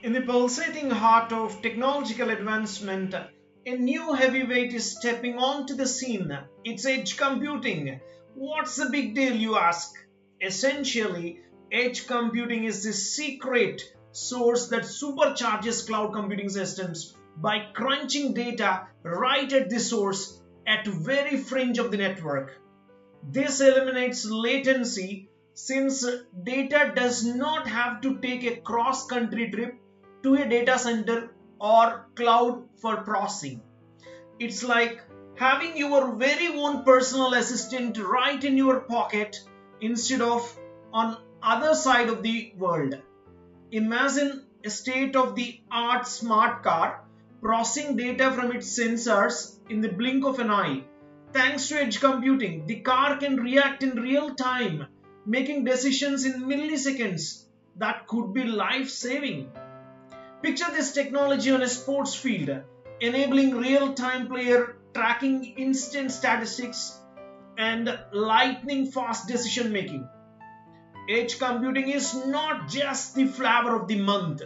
In the pulsating heart of technological advancement, a new heavyweight is stepping onto the scene. It's edge computing. What's the big deal, you ask? Essentially, edge computing is the secret source that supercharges cloud computing systems by crunching data right at the source at very fringe of the network. This eliminates latency since data does not have to take a cross country trip to a data center or cloud for processing. It's like having your very own personal assistant right in your pocket instead of on other side of the world. Imagine a state of the art smart car processing data from its sensors in the blink of an eye. Thanks to edge computing, the car can react in real time, making decisions in milliseconds that could be life saving. Picture this technology on a sports field, enabling real time player tracking, instant statistics, and lightning fast decision making. Edge computing is not just the flavor of the month,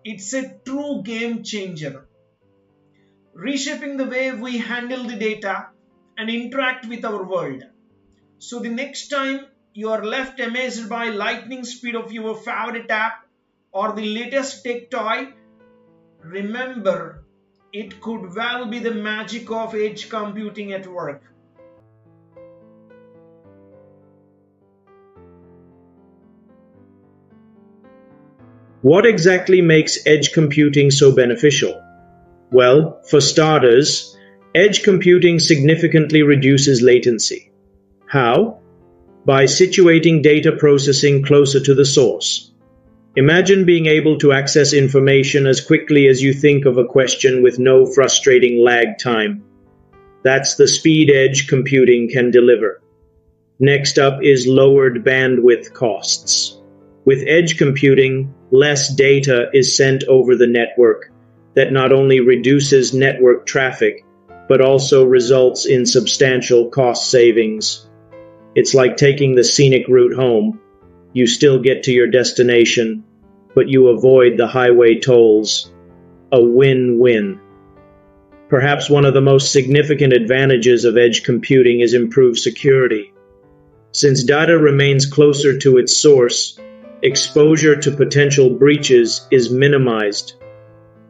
it's a true game changer, reshaping the way we handle the data and interact with our world. So, the next time you are left amazed by lightning speed of your favorite app or the latest tech toy, remember it could well be the magic of edge computing at work. What exactly makes edge computing so beneficial? Well, for starters, edge computing significantly reduces latency. How? By situating data processing closer to the source. Imagine being able to access information as quickly as you think of a question with no frustrating lag time. That's the speed edge computing can deliver. Next up is lowered bandwidth costs. With edge computing, less data is sent over the network. That not only reduces network traffic, but also results in substantial cost savings. It's like taking the scenic route home. You still get to your destination, but you avoid the highway tolls. A win-win. Perhaps one of the most significant advantages of edge computing is improved security. Since data remains closer to its source, exposure to potential breaches is minimized.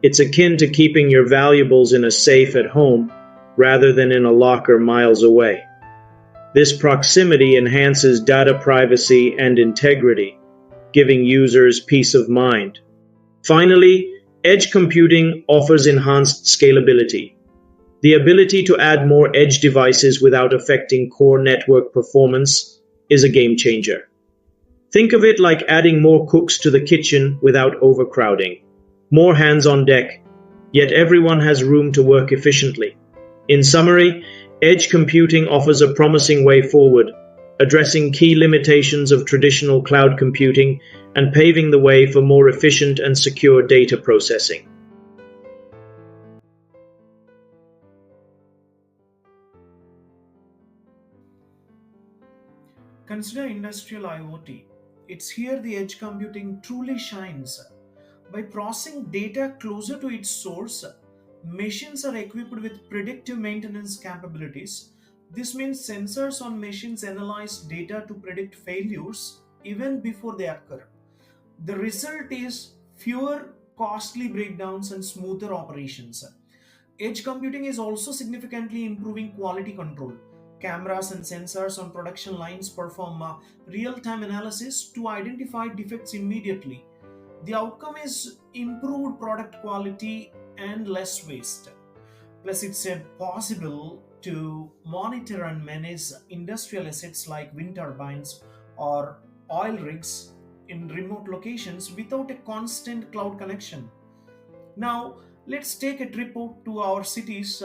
It's akin to keeping your valuables in a safe at home rather than in a locker miles away. This proximity enhances data privacy and integrity, giving users peace of mind. Finally, edge computing offers enhanced scalability. The ability to add more edge devices without affecting core network performance is a game changer. Think of it like adding more cooks to the kitchen without overcrowding. More hands on deck, yet everyone has room to work efficiently. In summary, edge computing offers a promising way forward, addressing key limitations of traditional cloud computing and paving the way for more efficient and secure data processing. Consider industrial IoT. It's here the edge computing truly shines. By processing data closer to its source, machines are equipped with predictive maintenance capabilities. This means sensors on machines analyze data to predict failures even before they occur. The result is fewer costly breakdowns and smoother operations. Edge computing is also significantly improving quality control. Cameras and sensors on production lines perform real time analysis to identify defects immediately. The outcome is improved product quality and less waste. Plus, it's possible to monitor and manage industrial assets like wind turbines or oil rigs in remote locations without a constant cloud connection. Now, let's take a trip out to our cities.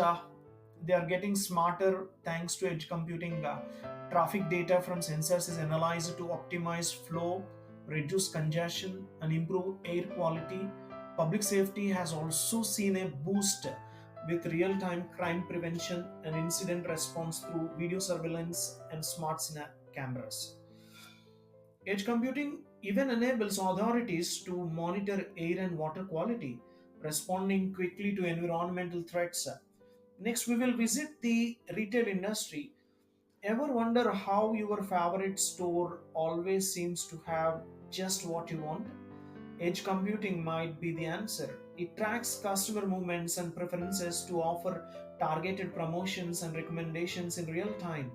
They are getting smarter thanks to edge computing. Traffic data from sensors is analyzed to optimize flow, reduce congestion, and improve air quality. Public safety has also seen a boost with real time crime prevention and incident response through video surveillance and smart cameras. Edge computing even enables authorities to monitor air and water quality, responding quickly to environmental threats. Next, we will visit the retail industry. Ever wonder how your favorite store always seems to have just what you want? Edge computing might be the answer. It tracks customer movements and preferences to offer targeted promotions and recommendations in real time.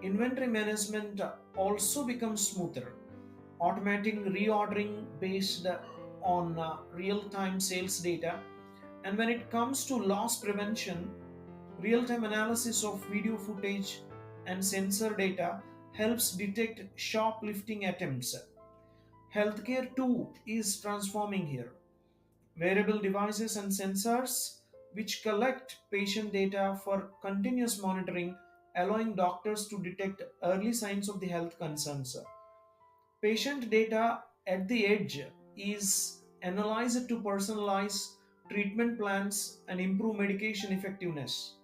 Inventory management also becomes smoother, automating reordering based on real time sales data. And when it comes to loss prevention, real time analysis of video footage and sensor data helps detect shoplifting attempts. Healthcare too is transforming here. Wearable devices and sensors which collect patient data for continuous monitoring, allowing doctors to detect early signs of the health concerns. Patient data at the edge is analyzed to personalize treatment plans and improve medication effectiveness.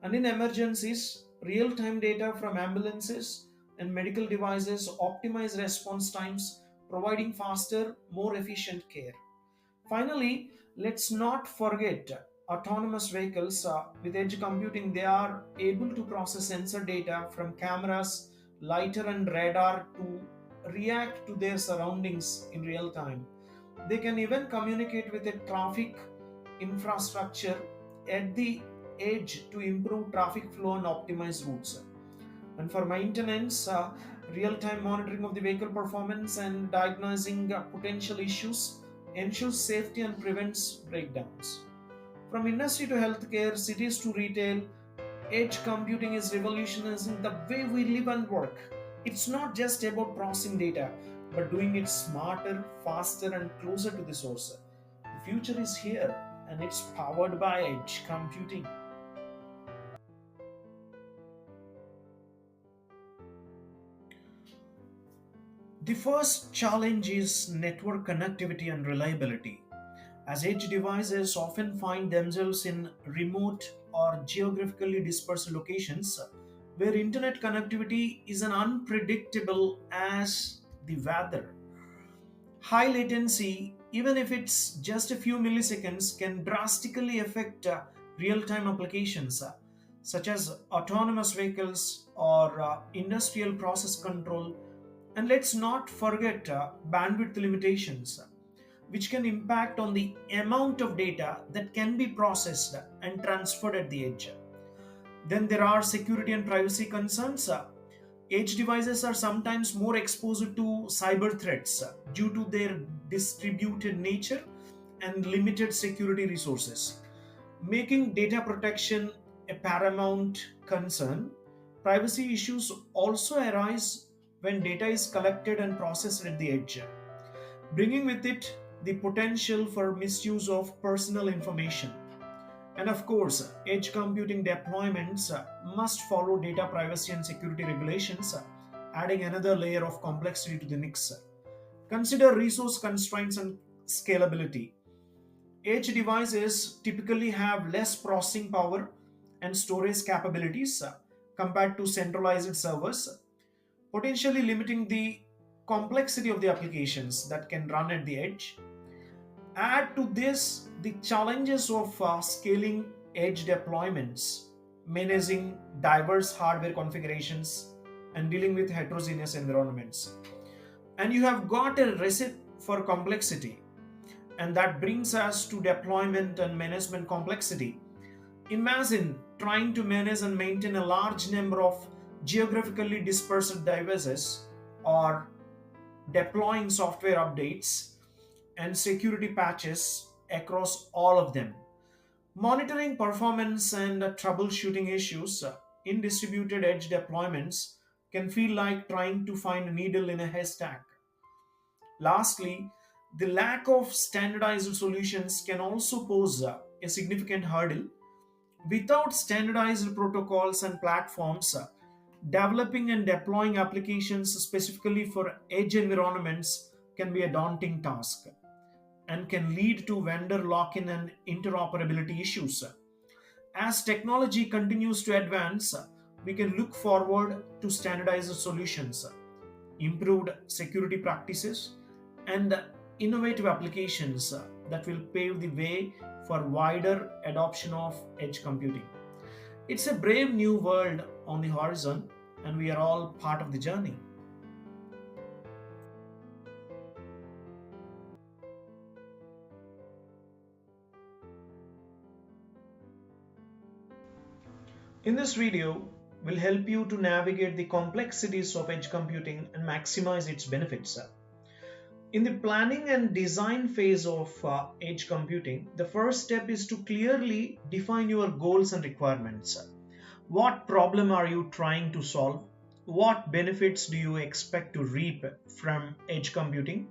And in emergencies, real time data from ambulances and medical devices optimize response times, providing faster, more efficient care. Finally, let's not forget autonomous vehicles. With edge computing, they are able to process sensor data from cameras, lidar, and radar to react to their surroundings in real time. They can even communicate with a traffic infrastructure at the edge to improve traffic flow and optimize routes. And for maintenance, real-time monitoring of the vehicle performance and diagnosing potential issues ensures safety and prevents breakdowns. From industry to healthcare, cities to retail, edge computing is revolutionizing the way we live and work. It's not just about processing data, but doing it smarter, faster, and closer to the source. The future is here, and it's powered by edge computing. The first challenge is network connectivity and reliability, as edge devices often find themselves in remote or geographically dispersed locations where internet connectivity is as unpredictable as the weather. High latency, even if it's just a few milliseconds, can drastically affect real time applications such as autonomous vehicles or industrial process control. And let's not forget bandwidth limitations, which can impact on the amount of data that can be processed and transferred at the edge. Then there are security and privacy concerns. Edge devices are sometimes more exposed to cyber threats due to their distributed nature and limited security resources, making data protection a paramount concern. Privacy issues also arise when data is collected and processed at the edge, bringing with it the potential for misuse of personal information. And of course, edge computing deployments must follow data privacy and security regulations, adding another layer of complexity to the mix. Consider resource constraints and scalability. Edge devices typically have less processing power and storage capabilities compared to centralized servers, potentially limiting the complexity of the applications that can run at the edge. Add to this the challenges of scaling edge deployments, managing diverse hardware configurations, and dealing with heterogeneous environments. And you have got a recipe for complexity, and that brings us to deployment and management complexity. Imagine trying to manage and maintain a large number of geographically dispersed devices, or deploying software updates and security patches across all of them. Monitoring performance and troubleshooting issues in distributed edge deployments can feel like trying to find a needle in a haystack. Lastly, the lack of standardized solutions can also pose a significant hurdle. Without standardized protocols and platforms, developing and deploying applications specifically for edge environments can be a daunting task and can lead to vendor lock in and interoperability issues. As technology continues to advance, we can look forward to standardized solutions improved security practices, and innovative applications that will pave the way for wider adoption of edge computing. It's a brave new world on the horizon, and we are all part of the journey. In this video, we'll help you to navigate the complexities of edge computing and maximize its benefits. In the planning and design phase of edge computing, the first step is to clearly define your goals and requirements. What problem are you trying to solve? What benefits do you expect to reap from edge computing?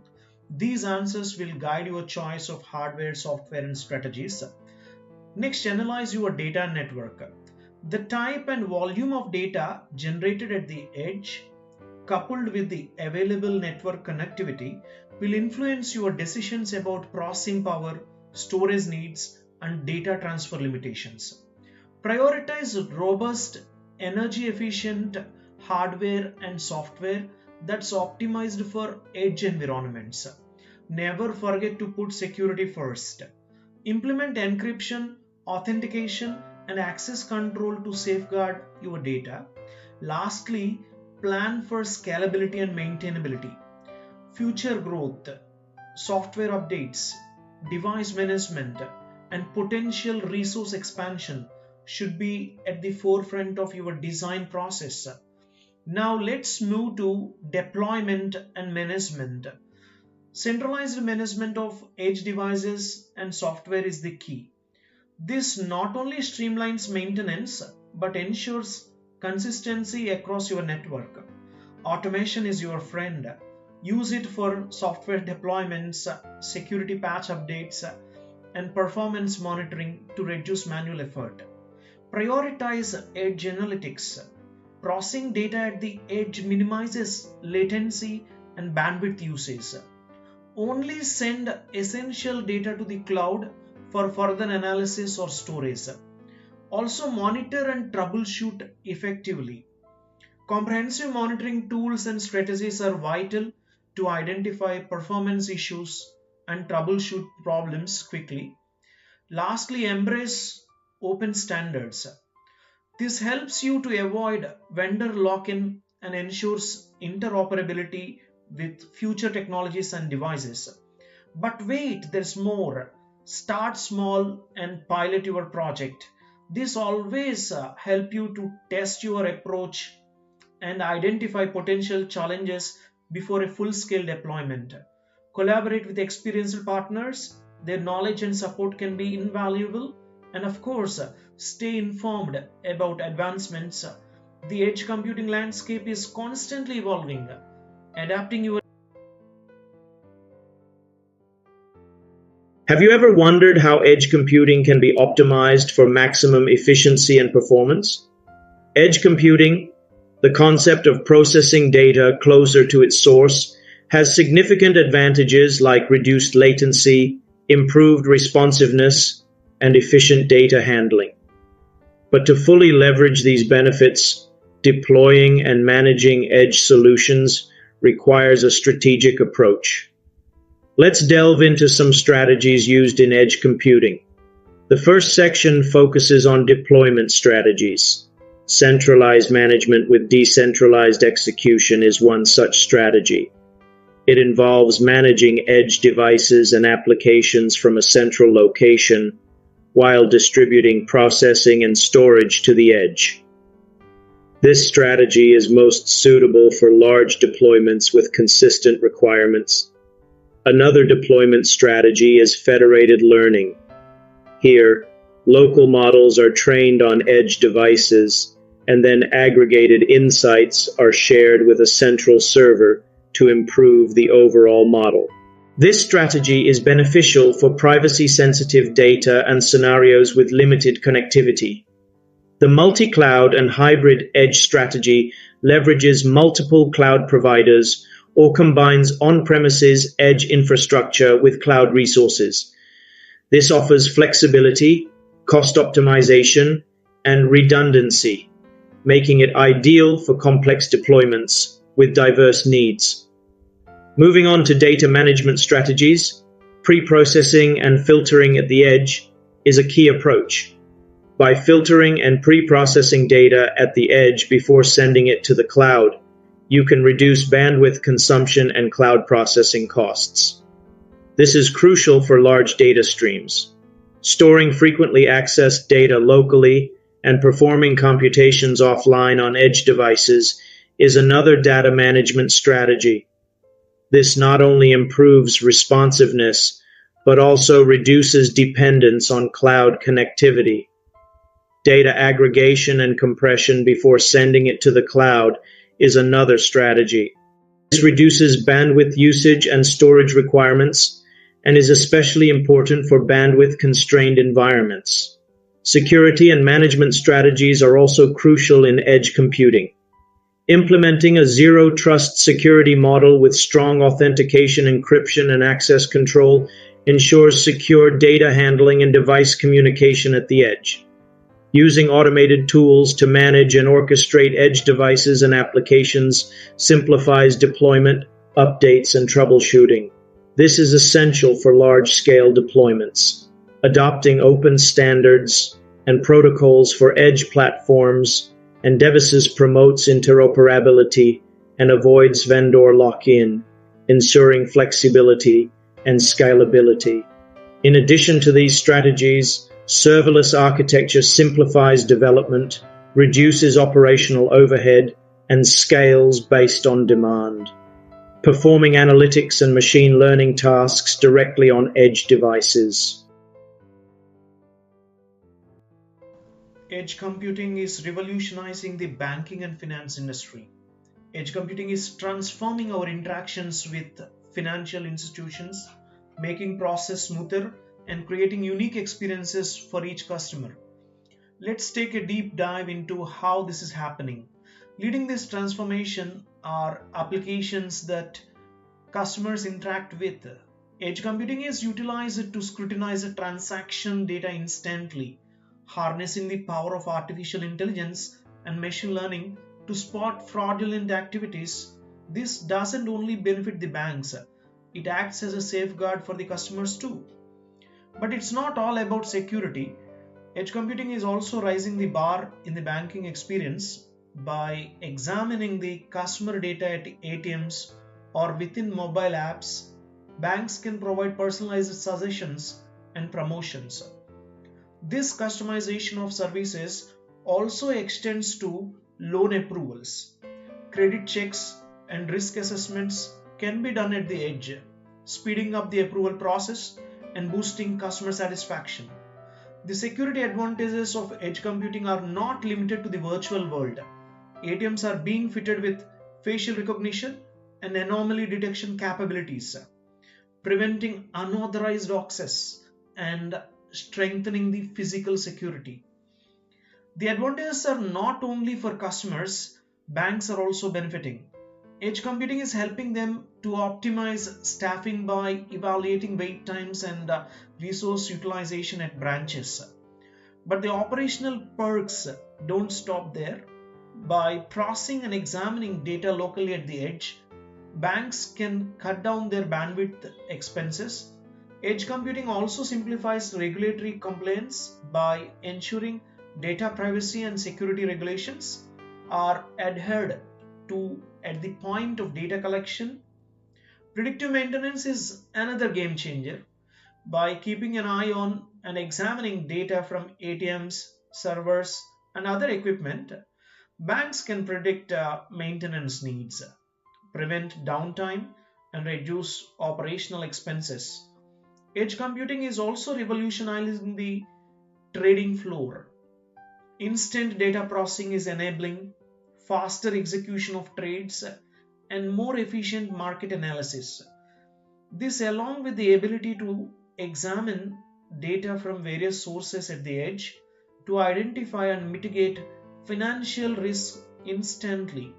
These answers will guide your choice of hardware, software, and strategies. Next, analyze your data network. The type and volume of data generated at the edge, coupled with the available network connectivity, will influence your decisions about processing power, storage needs, and data transfer limitations. Prioritize robust, energy efficient hardware and software that's optimized for edge environments. Never forget to put security first. Implement encryption, authentication, and access control to safeguard your data. Lastly, plan for scalability and maintainability. Future growth, software updates, device management, and potential resource expansion should be at the forefront of your design process. Now let's move to deployment and management. Centralized management of edge devices and software is the key. This not only streamlines maintenance but ensures consistency across your network. Automation is your friend. Use it for software deployments, security patch updates, and performance monitoring to reduce manual effort. Prioritize edge analytics. Processing data at the edge minimizes latency and bandwidth usage. Only send essential data to the cloud for further analysis or storage. Also monitor and troubleshoot effectively. Comprehensive monitoring tools and strategies are vital to identify performance issues and troubleshoot problems quickly. Lastly, embrace open standards. This helps you to avoid vendor lock-in and ensures interoperability with future technologies and devices. But wait, there's more. Start small and pilot your project. This always help you to test your approach and identify potential challenges before a full-scale deployment. Collaborate with experienced partners. Their knowledge and support can be invaluable. And of course, stay informed about advancements. The edge computing landscape is constantly evolving. Adapting your Have you ever wondered how edge computing can be optimized for maximum efficiency and performance? Edge computing, the concept of processing data closer to its source, has significant advantages like reduced latency, improved responsiveness, and efficient data handling. But to fully leverage these benefits, deploying and managing edge solutions requires a strategic approach. Let's delve into some strategies used in edge computing. The first section focuses on deployment strategies. Centralized management with decentralized execution is one such strategy. It involves managing edge devices and applications from a central location while distributing processing and storage to the edge. This strategy is most suitable for large deployments with consistent requirements. Another deployment strategy is federated learning. Here, local models are trained on edge devices, and then aggregated insights are shared with a central server to improve the overall model. This strategy is beneficial for privacy-sensitive data and scenarios with limited connectivity. The multi-cloud and hybrid edge strategy leverages multiple cloud providers or combines on-premises edge infrastructure with cloud resources. This offers flexibility, cost optimization, and redundancy, making it ideal for complex deployments with diverse needs. Moving on to data management strategies, pre-processing and filtering at the edge is a key approach. By filtering and pre-processing data at the edge before sending it to the cloud, you can reduce bandwidth consumption and cloud processing costs. This is crucial for large data streams. Storing frequently accessed data locally and performing computations offline on edge devices is another data management strategy. This not only improves responsiveness, but also reduces dependence on cloud connectivity. Data aggregation and compression before sending it to the cloud is another strategy. This reduces bandwidth usage and storage requirements and is especially important for bandwidth-constrained environments. Security and management strategies are also crucial in edge computing. Implementing a zero-trust security model with strong authentication, encryption, and access control ensures secure data handling and device communication at the edge. Using automated tools to manage and orchestrate edge devices and applications simplifies deployment, updates, and troubleshooting. This is essential for large-scale deployments. Adopting open standards and protocols for edge platforms and devices promotes interoperability and avoids vendor lock-in, ensuring flexibility and scalability. In addition to these strategies, serverless architecture simplifies development, reduces operational overhead, and scales based on demand, performing analytics and machine learning tasks directly on edge devices. Edge computing is revolutionizing the banking and finance industry. Edge computing is transforming our interactions with financial institutions, making process smoother and creating unique experiences for each customer. Let's take a deep dive into how this is happening. Leading this transformation are applications that customers interact with. Edge computing is utilized to scrutinize a transaction data instantly, harnessing the power of artificial intelligence and machine learning to spot fraudulent activities. This doesn't only benefit the banks, it acts as a safeguard for the customers too. But it's not all about security. Edge computing is also raising the bar in the banking experience. By examining the customer data at ATMs or within mobile apps, banks can provide personalized suggestions and promotions. This customization of services also extends to loan approvals. Credit checks and risk assessments can be done at the edge, speeding up the approval process and boosting customer satisfaction. The security advantages of edge computing are not limited to the virtual world. ATMs are being fitted with facial recognition and anomaly detection capabilities, preventing unauthorized access and strengthening the physical security. The advantages are not only for customers, banks are also benefiting. Edge computing is helping them to optimize staffing by evaluating wait times and resource utilization at branches. But the operational perks don't stop there. By processing and examining data locally at the edge, banks can cut down their bandwidth expenses. Edge computing also simplifies regulatory compliance by ensuring data privacy and security regulations are adhered to at the point of data collection. Predictive maintenance is another game changer. By keeping an eye on and examining data from ATMs, servers, and other equipment, banks can predict maintenance needs, prevent downtime, and reduce operational expenses. Edge computing is also revolutionizing the trading floor. Instant data processing is enabling faster execution of trades and more efficient market analysis. This, along with the ability to examine data from various sources at the edge to identify and mitigate financial risk instantly,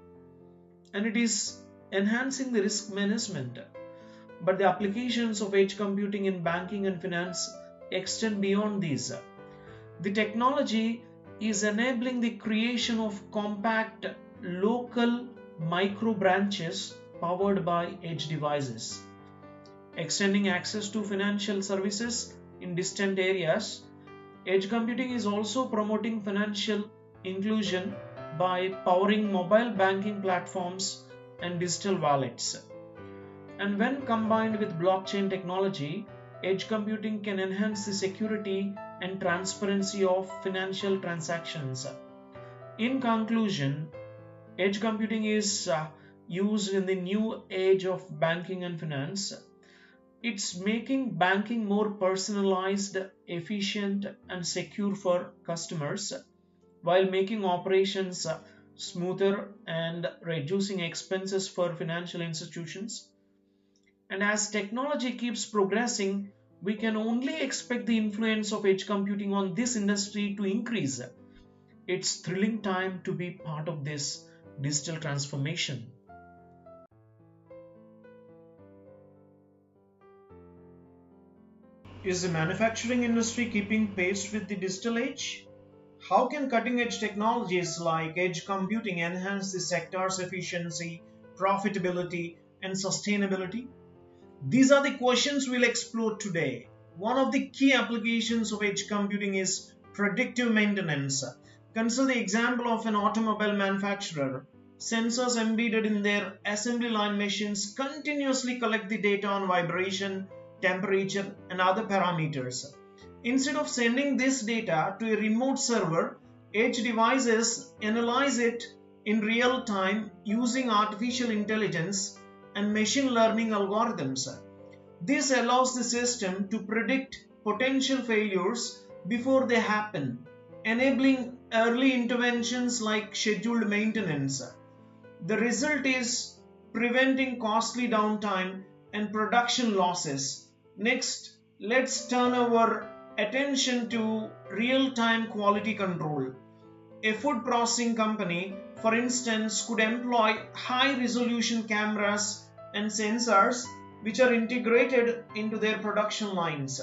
and it is enhancing the risk management. But the applications of edge computing in banking and finance extend beyond these. The technology is enabling the creation of compact, local, micro branches powered by edge devices, extending access to financial services in distant areas. Edge computing is also promoting financial inclusion by powering mobile banking platforms and digital wallets. And when combined with blockchain technology, edge computing can enhance the security and transparency of financial transactions. In conclusion, edge computing is used in the new age of banking and finance. It's making banking more personalized, efficient, and secure for customers while making operations smoother and reducing expenses for financial institutions. And as technology keeps progressing, we can only expect the influence of edge computing on this industry to increase. It's thrilling time to be part of this digital transformation. Is the manufacturing industry keeping pace with the digital age? How can cutting edge technologies like edge computing enhance the sector's efficiency, profitability, and sustainability? These are the questions we'll explore today. One of the key applications of edge computing is predictive maintenance. Consider the example of an automobile manufacturer. Sensors embedded in their assembly line machines continuously collect the data on vibration, temperature, and other parameters. Instead of sending this data to a remote server, edge devices analyze it in real time using artificial intelligence and machine learning algorithms. This allows the system to predict potential failures before they happen, enabling early interventions like scheduled maintenance. The result is preventing costly downtime and production losses. Next, let's turn our attention to real-time quality control. A food processing company, for instance, could employ high-resolution cameras and sensors which are integrated into their production lines.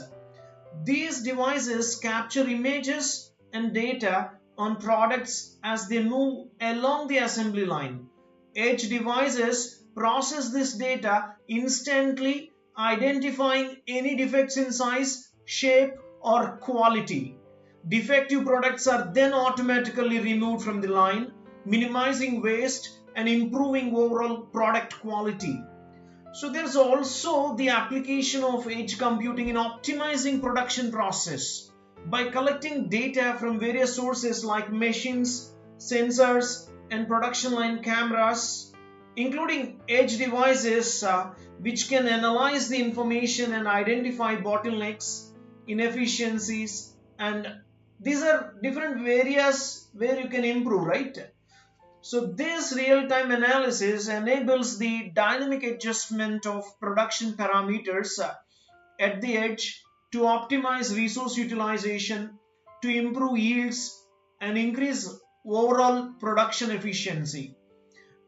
These devices capture images and data on products as they move along the assembly line. Edge devices process this data instantly, identifying any defects in size, shape, or quality. Defective products are then automatically removed from the line, minimizing waste and improving overall product quality. So there's also the application of edge computing in optimizing production process. By collecting data from various sources like machines, sensors, and production line cameras, including edge devices which can analyze the information and identify bottlenecks, inefficiencies, and these are different areas where you can improve, right? So this real-time analysis enables the dynamic adjustment of production parameters at the edge to optimize resource utilization, to improve yields, and increase overall production efficiency.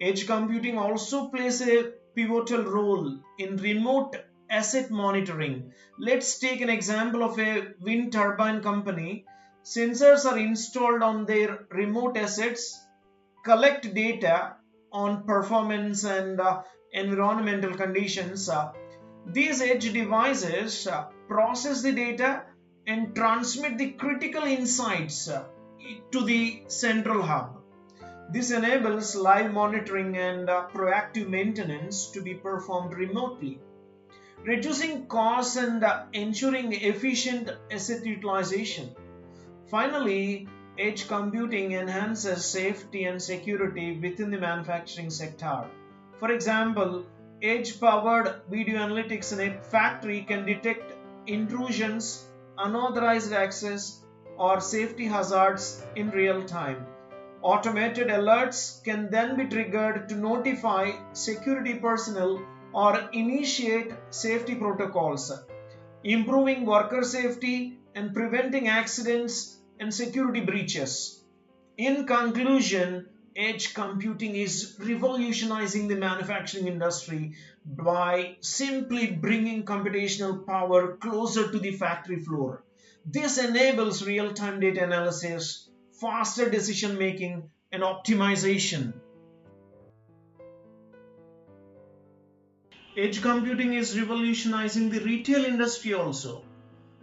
Edge computing also plays a pivotal role in remote asset monitoring. Let's take an example of a wind turbine company. Sensors are installed on their remote assets, collect data on performance and environmental conditions. These edge devices process the data and transmit the critical insights to the central hub. This enables live monitoring and proactive maintenance to be performed remotely, reducing costs and ensuring efficient asset utilization. Finally, edge computing enhances safety and security within the manufacturing sector. For example, edge-powered video analytics in a factory can detect intrusions, unauthorized access, or safety hazards in real time. Automated alerts can then be triggered to notify security personnel or initiate safety protocols, improving worker safety and preventing accidents and security breaches. In conclusion, edge computing is revolutionizing the manufacturing industry by simply bringing computational power closer to the factory floor. This enables real-time data analysis, faster decision making, and optimization. Edge computing is revolutionizing the retail industry also,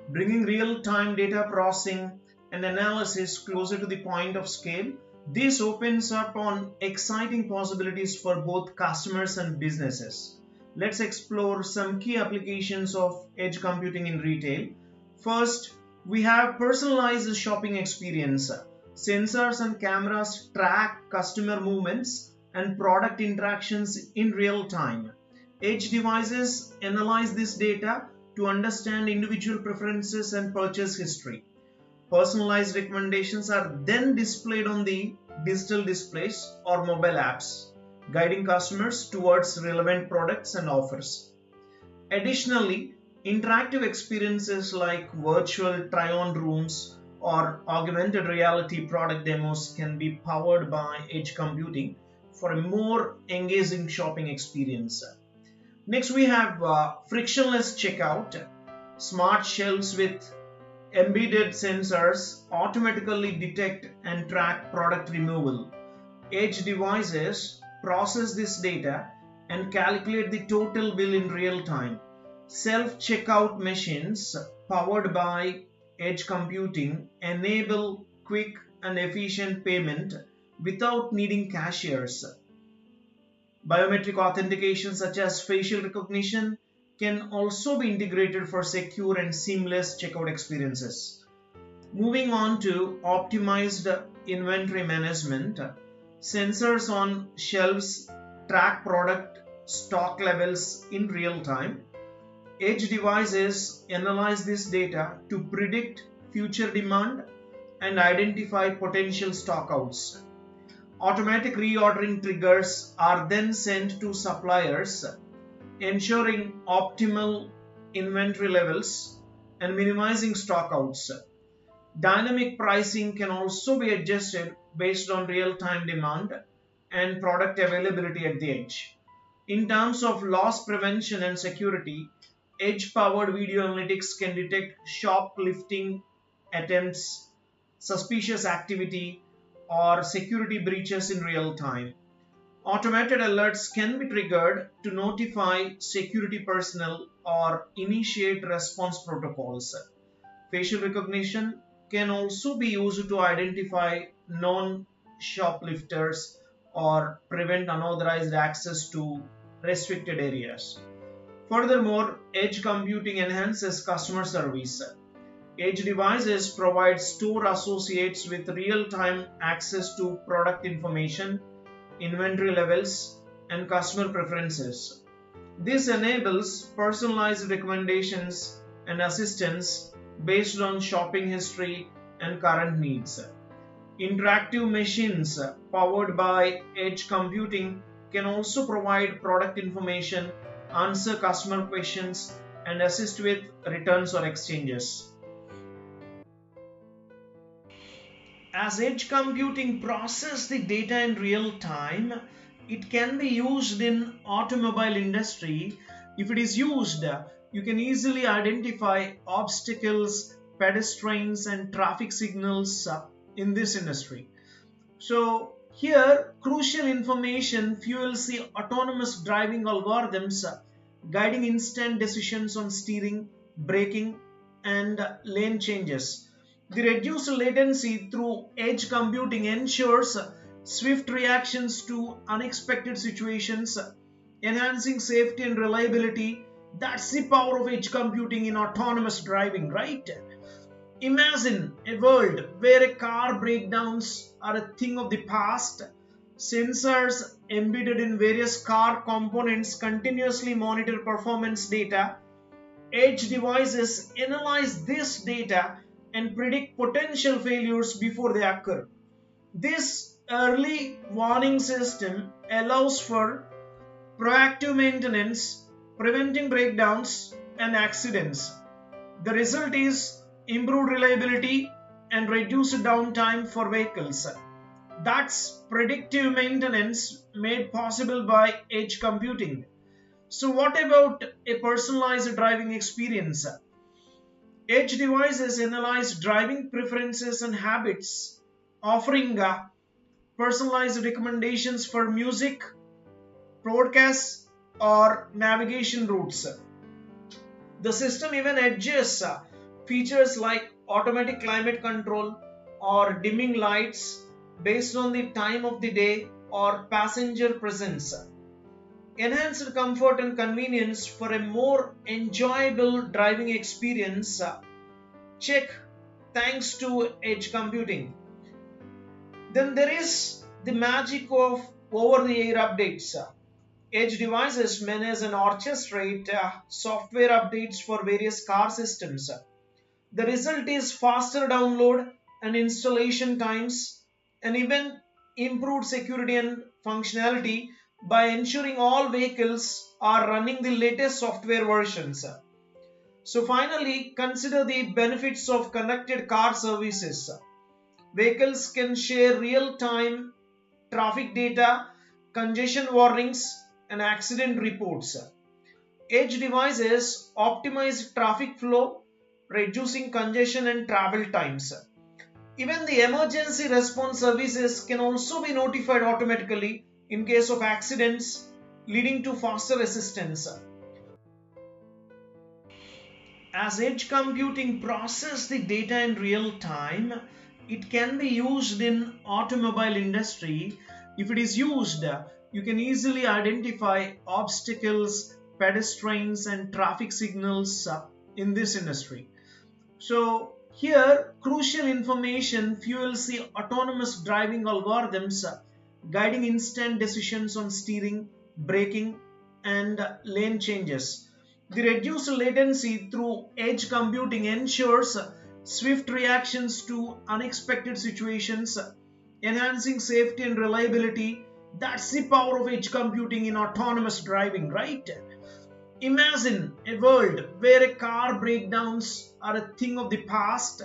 bringing real-time data processing and analysis closer to the point of scale. This opens up on exciting possibilities for both customers and businesses. Let's explore some key applications of edge computing in retail. First, we have personalized shopping experience. Sensors and cameras track customer movements and product interactions in real time. Edge devices analyze this data to understand individual preferences and purchase history. Personalized recommendations are then displayed on the digital displays or mobile apps, guiding customers towards relevant products and offers. Additionally, interactive experiences like virtual try on rooms or augmented reality product demos can be powered by edge computing for a more engaging shopping experience. Next, we have frictionless checkout. Smart shelves with embedded sensors automatically detect and track product removal. Edge devices process this data and calculate the total bill in real time. Self checkout machines powered by edge computing enable quick and efficient payment without needing cashiers. Biometric authentication, such as facial recognition, can also be integrated for secure and seamless checkout experiences. Moving on to optimized inventory management, sensors on shelves track product stock levels in real time. Edge devices analyze this data to predict future demand and identify potential stockouts. Automatic reordering triggers are then sent to suppliers, ensuring optimal inventory levels and minimizing stockouts. Dynamic pricing can also be adjusted based on real-time demand and product availability at the edge. In terms of loss prevention and security, edge-powered video analytics can detect shoplifting attempts, suspicious activity, or security breaches in real time. Automated alerts can be triggered to notify security personnel or initiate response protocols. Facial recognition can also be used to identify known shoplifters or prevent unauthorized access to restricted areas. Furthermore, edge computing enhances customer service. Edge devices provide store associates with real-time access to product information, inventory levels, and customer preferences. This enables personalized recommendations and assistance based on shopping history and current needs. Interactive machines powered by edge computing can also provide product information, answer customer questions, and assist with returns or exchanges. As edge computing processes the data in real time, it can be used in automobile industry. If it is used, you can easily identify obstacles, pedestrians, and traffic signals in this industry. So here, crucial information fuels the autonomous driving algorithms, guiding instant decisions on steering, braking, and lane changes. The reduced latency through edge computing ensures swift reactions to unexpected situations, enhancing safety and reliability. That's the power of edge computing in autonomous driving, right? Imagine a world where a car breakdowns are a thing of the past. Sensors embedded in various car components continuously monitor performance data. Edge devices analyze this data and predict potential failures before they occur. This early warning system allows for proactive maintenance, preventing breakdowns and accidents. The result is improved reliability and reduced downtime for vehicles. That's predictive maintenance made possible by edge computing. So, what about a personalized driving experience? Edge devices analyze driving preferences and habits, offering personalized recommendations for music, podcasts, or navigation routes. The system even adjusts features like automatic climate control or dimming lights based on the time of the day or passenger presence. Enhanced comfort and convenience for a more enjoyable driving experience. Check thanks to edge computing. Then there is the magic of over the air updates. Edge devices manage and orchestrate software updates for various car systems. The result is faster download and installation times, and even improved security and functionality by ensuring all vehicles are running the latest software versions. So finally, consider the benefits of connected car services. Vehicles can share real-time traffic data, congestion warnings, and accident reports. Edge devices optimize traffic flow, reducing congestion and travel times. Even the emergency response services can also be notified automatically in case of accidents, leading to faster assistance. As edge computing processes the data in real time, it can be used in automobile industry. If it is used, you can easily identify obstacles, pedestrians and traffic signals in this industry. So here crucial information fuels the autonomous driving algorithms, guiding instant decisions on steering, braking and lane changes. The reduced latency through edge computing ensures swift reactions to unexpected situations, enhancing safety and reliability. That's the power of edge computing in autonomous driving, right? Imagine a world where a car breakdowns are a thing of the past.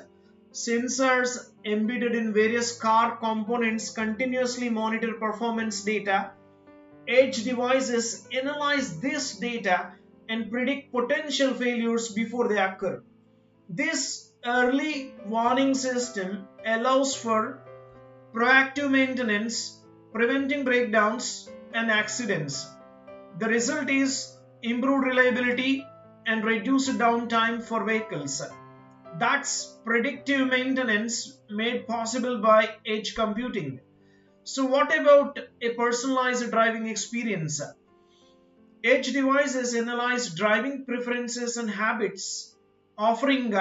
Sensors embedded in various car components continuously monitor performance data. Edge devices analyze this data and predict potential failures before they occur. This early warning system allows for proactive maintenance, preventing breakdowns and accidents. The result is improved reliability and reduced downtime for vehicles. That's predictive maintenance made possible by edge computing. So what about a personalized driving experience? Edge devices analyze driving preferences and habits, offering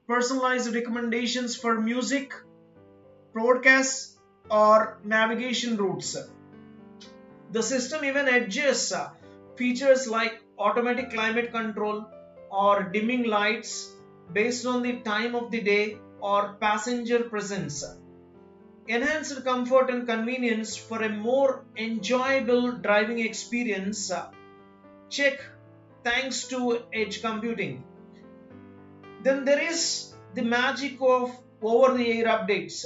personalized recommendations for music, podcasts, or navigation routes. The system even adjusts features like automatic climate control or dimming lights based on the time of the day or passenger presence. Enhanced comfort and convenience for a more enjoyable driving experience. Check thanks to edge computing. Then there is the magic of over the air updates.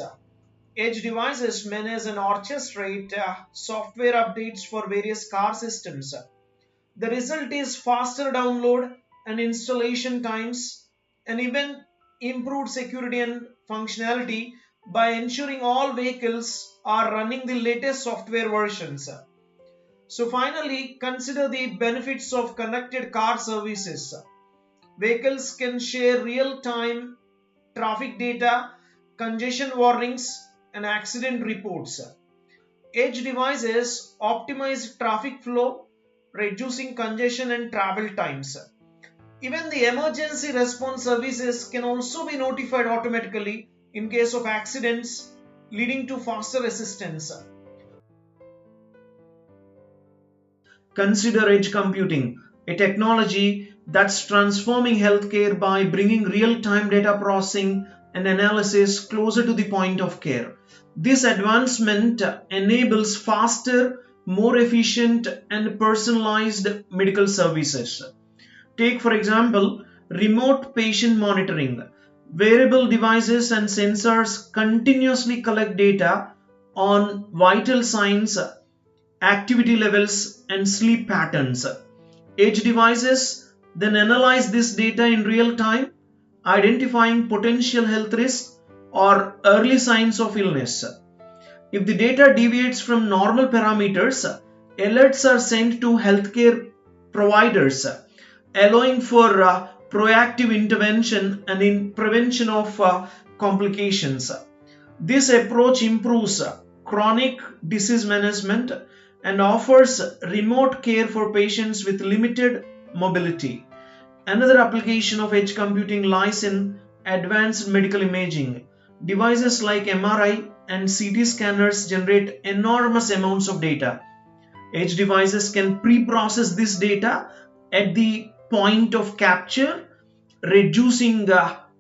Edge devices manage and orchestrate software updates for various car systems. The result is faster download and installation times, and even improved security and functionality by ensuring all vehicles are running the latest software versions. So finally, consider the benefits of connected car services. Vehicles can share real-time traffic data, congestion warnings, and accident reports. Edge devices optimize traffic flow, reducing congestion and travel times. Even the emergency response services can also be notified automatically in case of accidents, leading to faster assistance. Consider edge computing, a technology that's transforming healthcare by bringing real-time data processing and analysis closer to the point of care. This advancement enables faster, more efficient and personalized medical services. Take for example, remote patient monitoring. Wearable devices and sensors continuously collect data on vital signs, activity levels and sleep patterns. Edge devices then analyze this data in real time, identifying potential health risks or early signs of illness. If the data deviates from normal parameters, Alerts are sent to healthcare providers, allowing for proactive intervention and in prevention of complications. This approach improves chronic disease management and offers remote care for patients with limited mobility. Another application of edge computing lies in advanced medical imaging. Devices like MRI and CT scanners generate enormous amounts of data. Edge devices can pre-process this data at the point of capture, reducing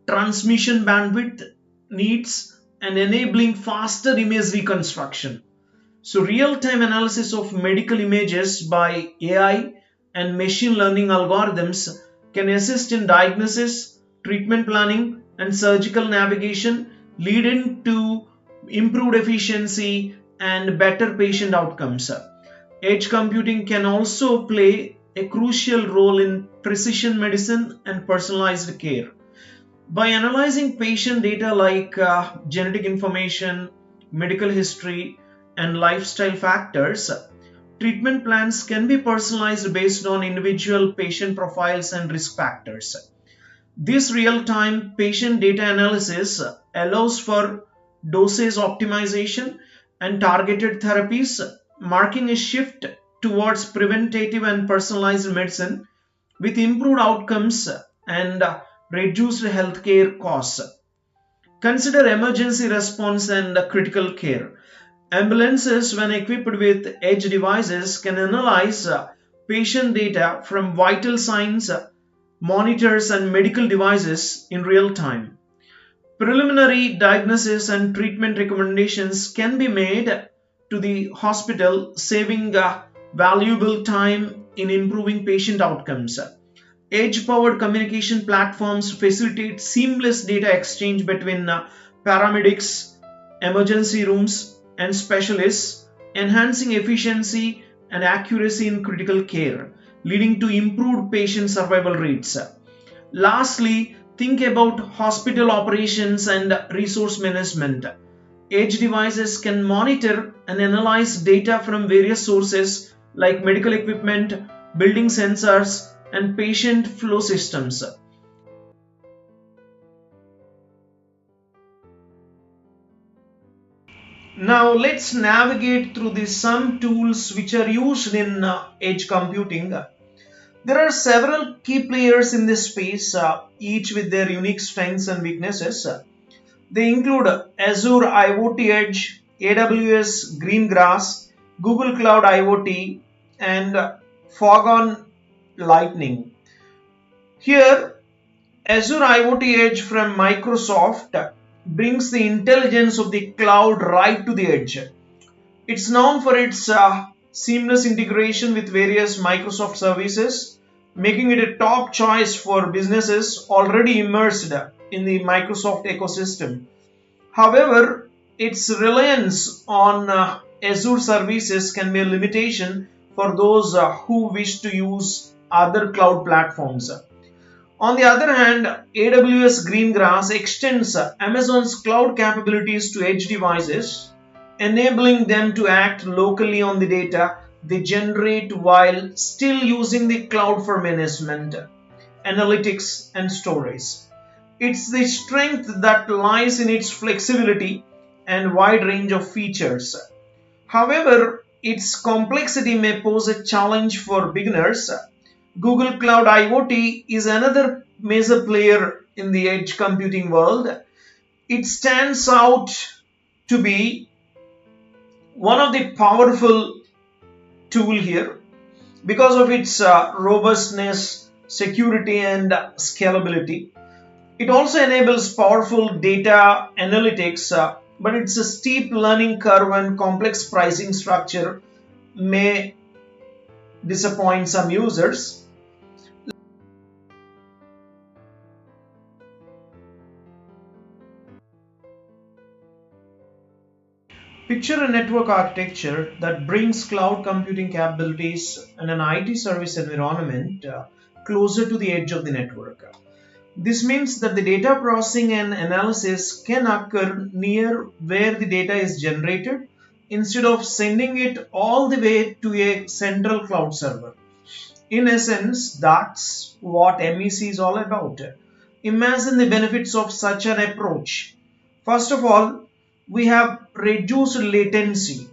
transmission bandwidth needs and enabling faster image reconstruction. So, real-time analysis of medical images by AI and machine learning algorithms can assist in diagnosis, treatment planning, and surgical navigation, leading to improved efficiency and better patient outcomes. Edge computing can also play a crucial role in precision medicine and personalized care. By analyzing patient data like genetic information, medical history, and lifestyle factors, treatment plans can be personalized based on individual patient profiles and risk factors. This real time patient data analysis allows for dosage optimization and targeted therapies, marking a shift towards preventative and personalized medicine with improved outcomes and reduced healthcare costs. Consider emergency response and critical care. Ambulances, when equipped with edge devices, can analyze patient data from vital signs, monitors, and medical devices in real time. Preliminary diagnosis and treatment recommendations can be made to the hospital, saving valuable time in improving patient outcomes. Edge powered communication platforms facilitate seamless data exchange between paramedics, emergency rooms, and specialists, enhancing efficiency and accuracy in critical care, leading to improved patient survival rates. Lastly, think about hospital operations and resource management. Edge devices can monitor and analyze data from various sources like medical equipment, building sensors, and patient flow systems. Now let's navigate through some tools which are used in edge computing. There are several key players in this space, each with their unique strengths and weaknesses. They include Azure IoT Edge, AWS Greengrass, Google Cloud IoT, and Foghorn Lightning. Here, Azure IoT Edge from Microsoft brings the intelligence of the cloud right to the edge. It's known for its seamless integration with various Microsoft services, making it a top choice for businesses already immersed in the Microsoft ecosystem. However, its reliance on Azure services can be a limitation for those who wish to use other cloud platforms. On the other hand, AWS Greengrass extends Amazon's cloud capabilities to edge devices, enabling them to act locally on the data they generate while still using the cloud for management, analytics, and storage. It's the strength that lies in its flexibility and wide range of features. However, its complexity may pose a challenge for beginners. Google Cloud IoT is another major player in the edge computing world. It stands out to be one of the powerful tool here because of its robustness, security, and scalability. It also enables powerful data analytics, but its a steep learning curve and complex pricing structure may disappoint some users. Picture a network architecture that brings cloud computing capabilities and an IT service environment closer to the edge of the network. This means that the data processing and analysis can occur near where the data is generated, instead of sending it all the way to a central cloud server. In essence, that's what MEC is all about. Imagine the benefits of such an approach. First of all, we have reduced latency.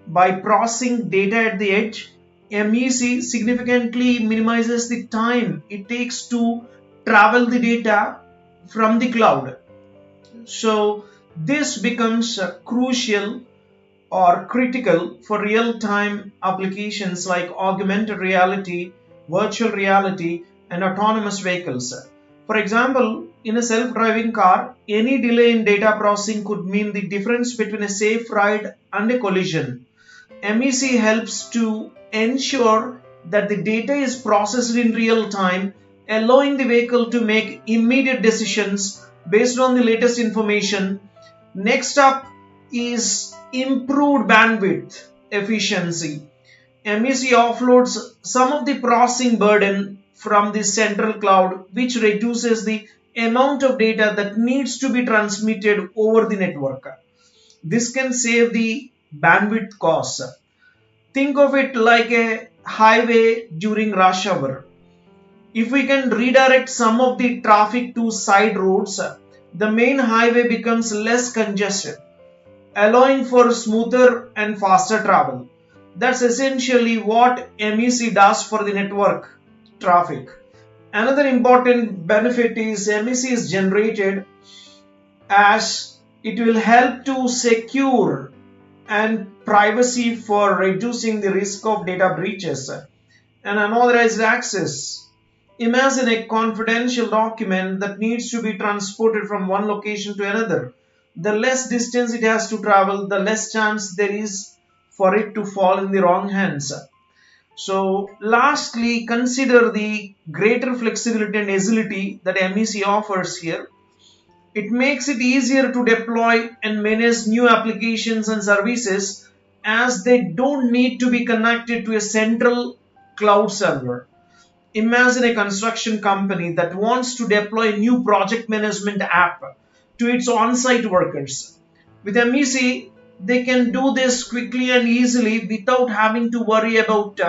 By processing data at the edge, MEC significantly minimizes the time it takes to travel the data from the cloud. So, this becomes crucial or critical for real-time applications like augmented reality, virtual reality, and autonomous vehicles. For example, in a self-driving car, any delay in data processing could mean the difference between a safe ride and a collision. MEC helps to ensure that the data is processed in real time, allowing the vehicle to make immediate decisions based on the latest information. Next up is improved bandwidth efficiency. MEC offloads some of the processing burden from the central cloud, which reduces the amount of data that needs to be transmitted over the network. This can save the bandwidth costs. Think of it like a highway during rush hour. If we can redirect some of the traffic to side roads, the main highway becomes less congested, allowing for smoother and faster travel. That's essentially what MEC does for the network traffic. Another important benefit is MEC is generated as it will help to secure and privacy for reducing the risk of data breaches and unauthorized access. Imagine a confidential document that needs to be transported from one location to another. The less distance it has to travel, the less chance there is for it to fall in the wrong hands. So, lastly, consider the greater flexibility and agility that MEC offers here. It makes it easier to deploy and manage new applications and services as they don't need to be connected to a central cloud server. Imagine a construction company that wants to deploy a new project management app to its on-site workers. With MEC, they can do this quickly and easily without having to worry about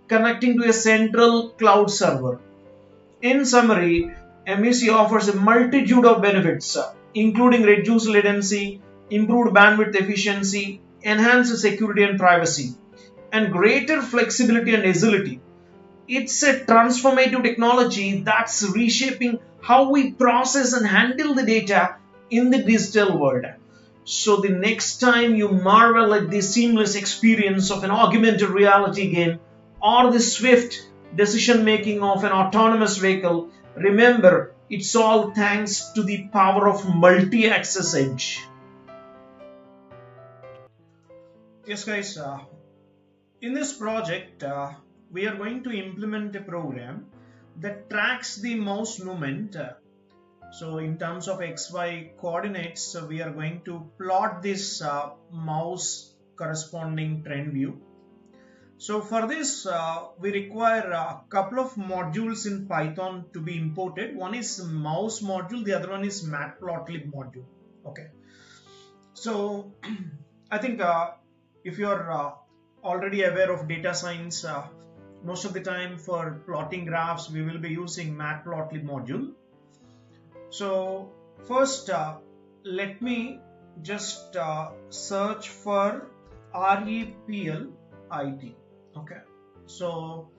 connecting to a central cloud server. In summary, MEC offers a multitude of benefits, including reduced latency, improved bandwidth efficiency, enhanced security and privacy, and greater flexibility and agility. It's a transformative technology that's reshaping how we process and handle the data in the digital world. So the next time you marvel at the seamless experience of an augmented reality game or the swift decision making of an autonomous vehicle, remember it's all thanks to the power of multi-access edge. Yes guys, in this project, we are going to implement a program that tracks the mouse movement. So in terms of XY coordinates, we are going to plot this mouse corresponding trend view. So for this, we require a couple of modules in Python to be imported. One is mouse module, the other one is matplotlib module. Okay. So I think if you are already aware of data science, most of the time for plotting graphs, we will be using matplotlib module. So first, let me just search for REPL IT. Okay, so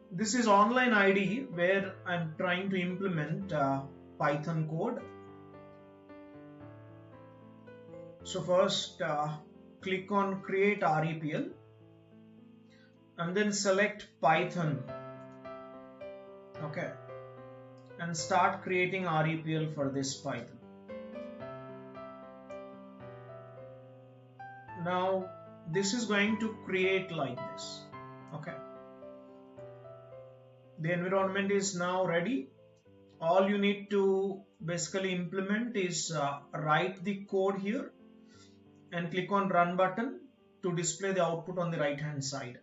this is online IDE where I'm trying to implement Python code. So first, click on create REPL and then select Python. Okay, and start creating REPL for this Python. Now this is going to create like this. Okay, the environment is now ready. All you need to basically implement is write the code here and click on run button to display the output on the right hand side.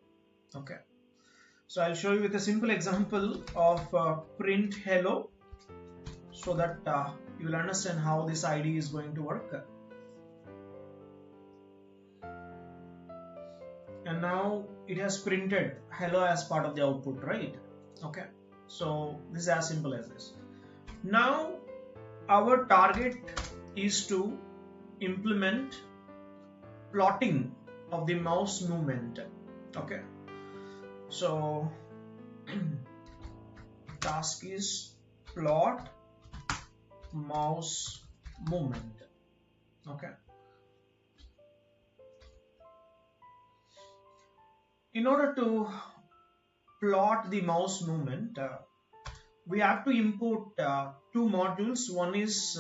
Okay, so I'll show you with a simple example of print hello so that you will understand how this IDE is going to work. and now it has printed hello as part of the output, right? Okay, so this is as simple as this. Now our target is to implement plotting of the mouse movement. Okay, so task is plot mouse movement. Okay, in order to plot the mouse movement, we have to import two modules. One is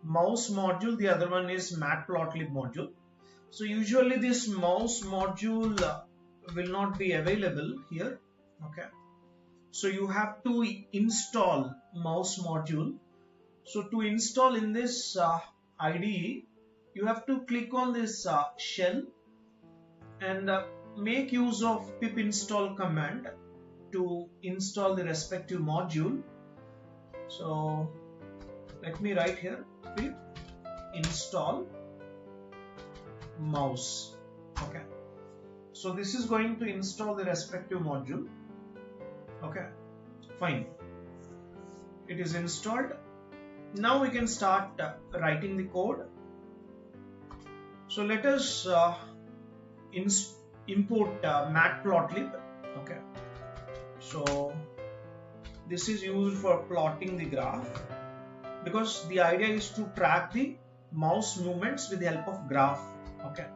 mouse module, the other one is matplotlib module. So usually this mouse module will not be available here. Okay, so you have to install mouse module. So to install in this IDE, you have to click on this shell and make use of pip install command to install the respective module. So let me write here pip install mouse. Okay, so this is going to install the respective module. Okay, fine, it is installed. Now we can start writing the code. So let us import matplotlib. Okay, so this is used for plotting the graph, because the idea is to track the mouse movements with the help of graph. Okay,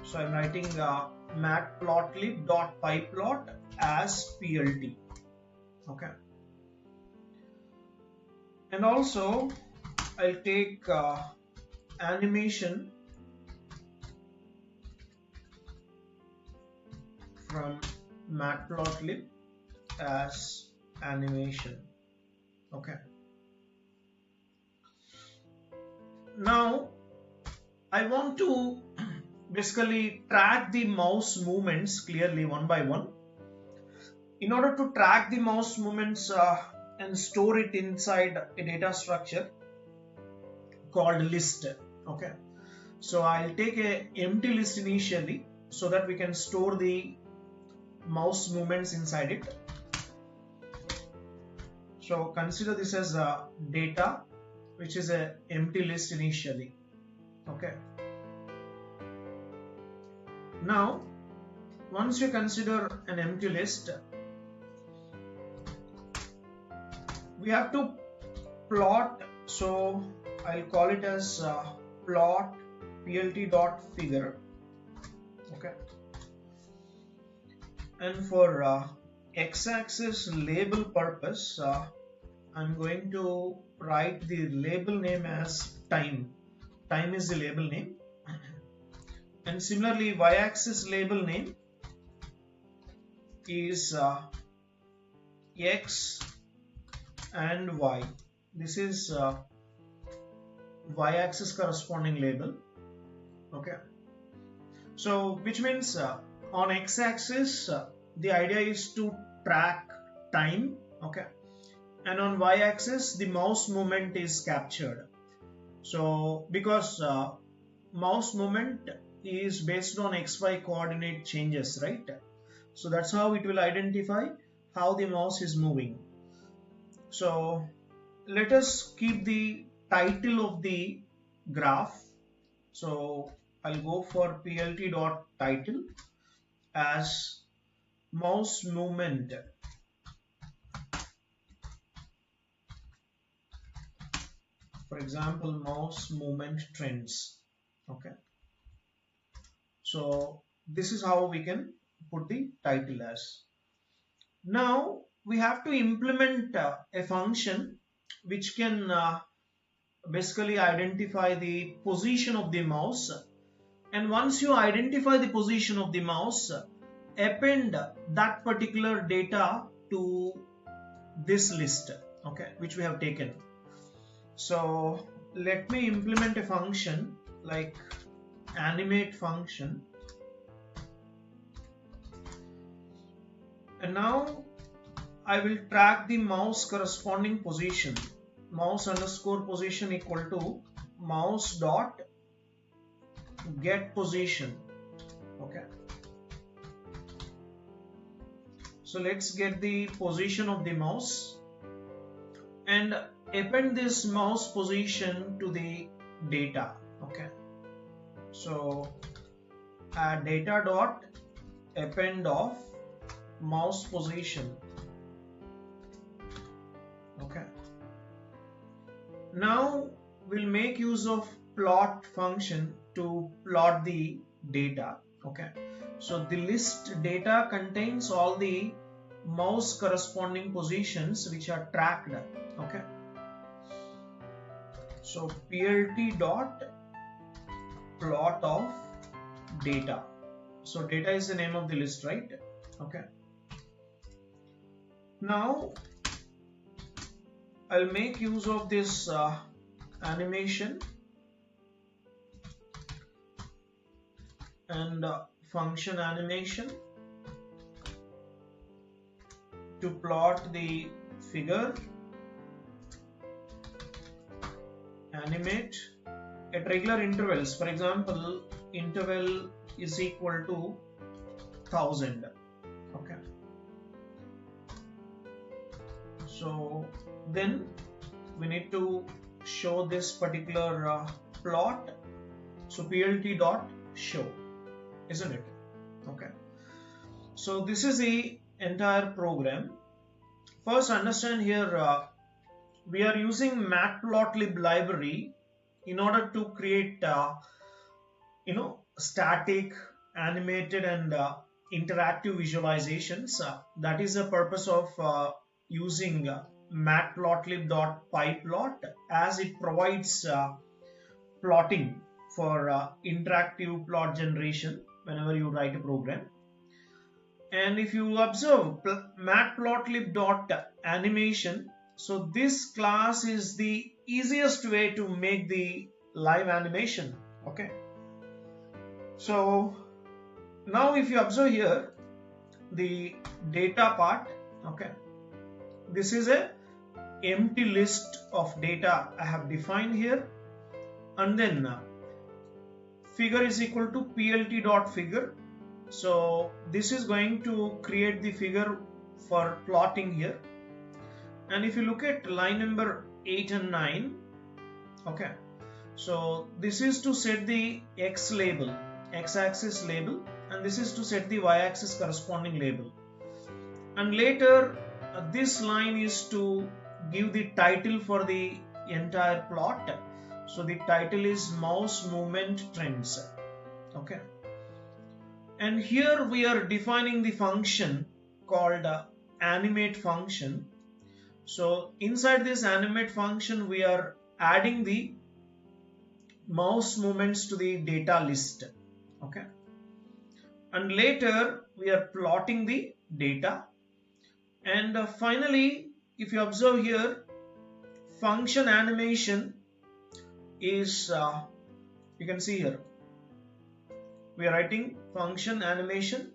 so I'm writing matplotlib.pyplot as plt. Okay, and also I'll take animation from matplotlib as animation. Okay, now I want to basically track the mouse movements clearly one by one. In order to track the mouse movements and store it inside a data structure called list. Okay, so I'll take a empty list initially so that we can store the mouse movements inside it. So consider this as data, which is a empty list initially. Okay, now once you consider an empty list, we have to plot. So I'll call it as plot plt.figure. Okay, and for x-axis label purpose, I'm going to write the label name as time. Time is the label name. And similarly, y-axis label name is x and y. This is y-axis corresponding label. Okay, so which means on x-axis the idea is to track time. Okay, and on y-axis the mouse movement is captured. So because mouse movement is based on xy coordinate changes, right? So that's how it will identify how the mouse is moving. So let us keep the title of the graph. So I'll go for plt.title as mouse movement. For example, mouse movement trends. Okay, so this is how we can put the title as. Now we have to implement a function which can basically identify the position of the mouse, and once you identify the position of the mouse, append that particular data to this list, okay, which we have taken. So let me implement a function like animate function, and now I will track the mouse corresponding position. Mouse underscore position equal to mouse dot get position. Okay, So let's get the position of the mouse and append this mouse position to the data. Okay, so add data dot append of mouse position. Okay, now we'll make use of plot function to plot the data. Okay, so the list data contains all the mouse corresponding positions which are tracked. Okay, so plt dot plot of data. So data is the name of the list, right? Okay, now I'll make use of this animation and function animation to plot the figure, animate at regular intervals. For example, interval is equal to 1000. Okay, so then we need to show this particular plot. So plt dot show, isn't it? Okay, so this is the entire program. First, understand here we are using matplotlib library in order to create static, animated and interactive visualizations. That is the purpose of using matplotlib.pyplot, as it provides plotting for interactive plot generation whenever you write a program. And if you observe matplotlib.animation, so this class is the easiest way to make the live animation. Okay, so now if you observe here the data part, okay, this is a empty list of data I have defined here, and then figure is equal to plt.figure. So this is going to create the figure for plotting here. And if you look at line number 8 and 9, okay, so this is to set the x label, x-axis label, and this is to set the y-axis corresponding label. And later this line is to give the title for the entire plot. So the title is mouse movement trends. Okay, and here we are defining the function called animate function. So inside this animate function we are adding the mouse movements to the data list. Okay, and later we are plotting the data. And finally, if you observe here, function animation is you can see here we are writing function animation,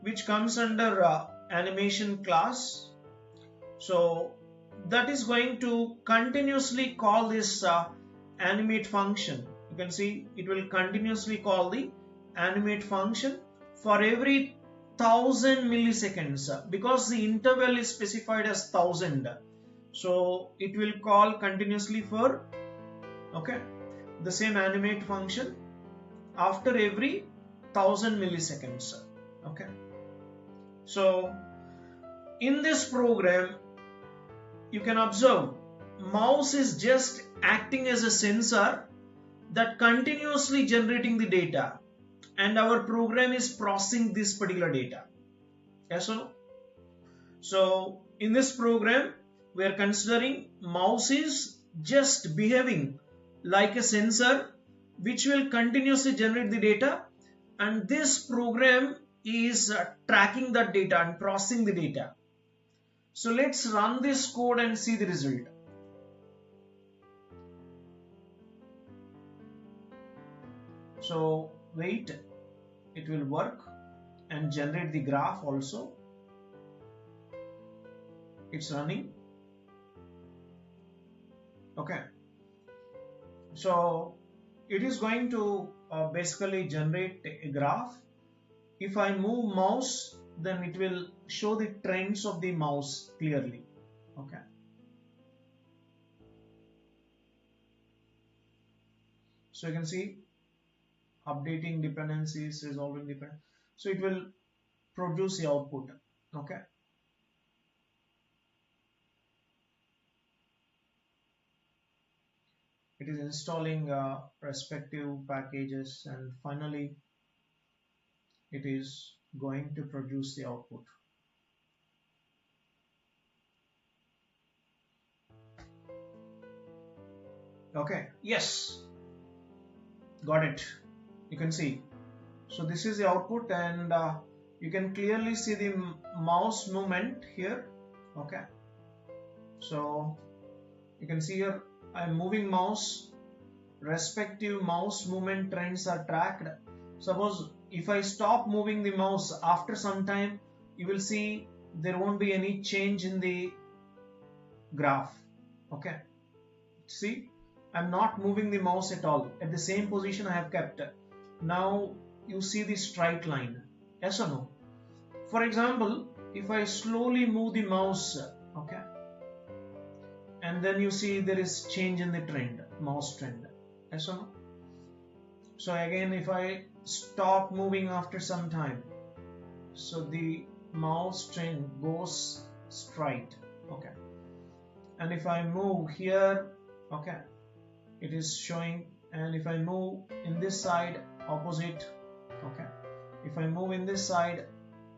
which comes under animation class. So that is going to continuously call this animate function. You can see it will continuously call the animate function for every 1000 milliseconds, because the interval is specified as 1000. So it will call continuously for, okay, the same animate function after every 1000 milliseconds. Okay, so in this program you can observe mouse is just acting as a sensor that continuously generating the data, and our program is processing this particular data. Yes or no? So in this program we are considering mouse is just behaving like a sensor which will continuously generate the data, and this program is tracking that data and processing the data. So let's run this code and see the result. So wait, it will work and generate the graph also. It's running. Okay, so it is going to basically generate a graph. If I move mouse then it will show the trends of the mouse clearly. Okay. So you can see updating dependencies, resolving dependencies. So it will produce the output. Okay. It is installing respective packages, and finally it is going to produce the output. Okay, yes, got it. You can see. So this is the output, and you can clearly see the mouse movement here. Okay. So you can see here I'm moving mouse. Respective mouse movement trends are tracked. Suppose if I stop moving the mouse after some time, you will see there won't be any change in the graph. Okay. See, I'm not moving the mouse at all. At the same position I have kept. Now you see the straight line. Yes or no? For example, if I slowly move the mouse, okay, and then you see there is change in the trend, mouse trend. Yes or no? So again, if I stop moving after some time, so the mouse trend goes straight. Okay. And if I move here, okay, it is showing. And if I move in this side, opposite. Okay. If I move in this side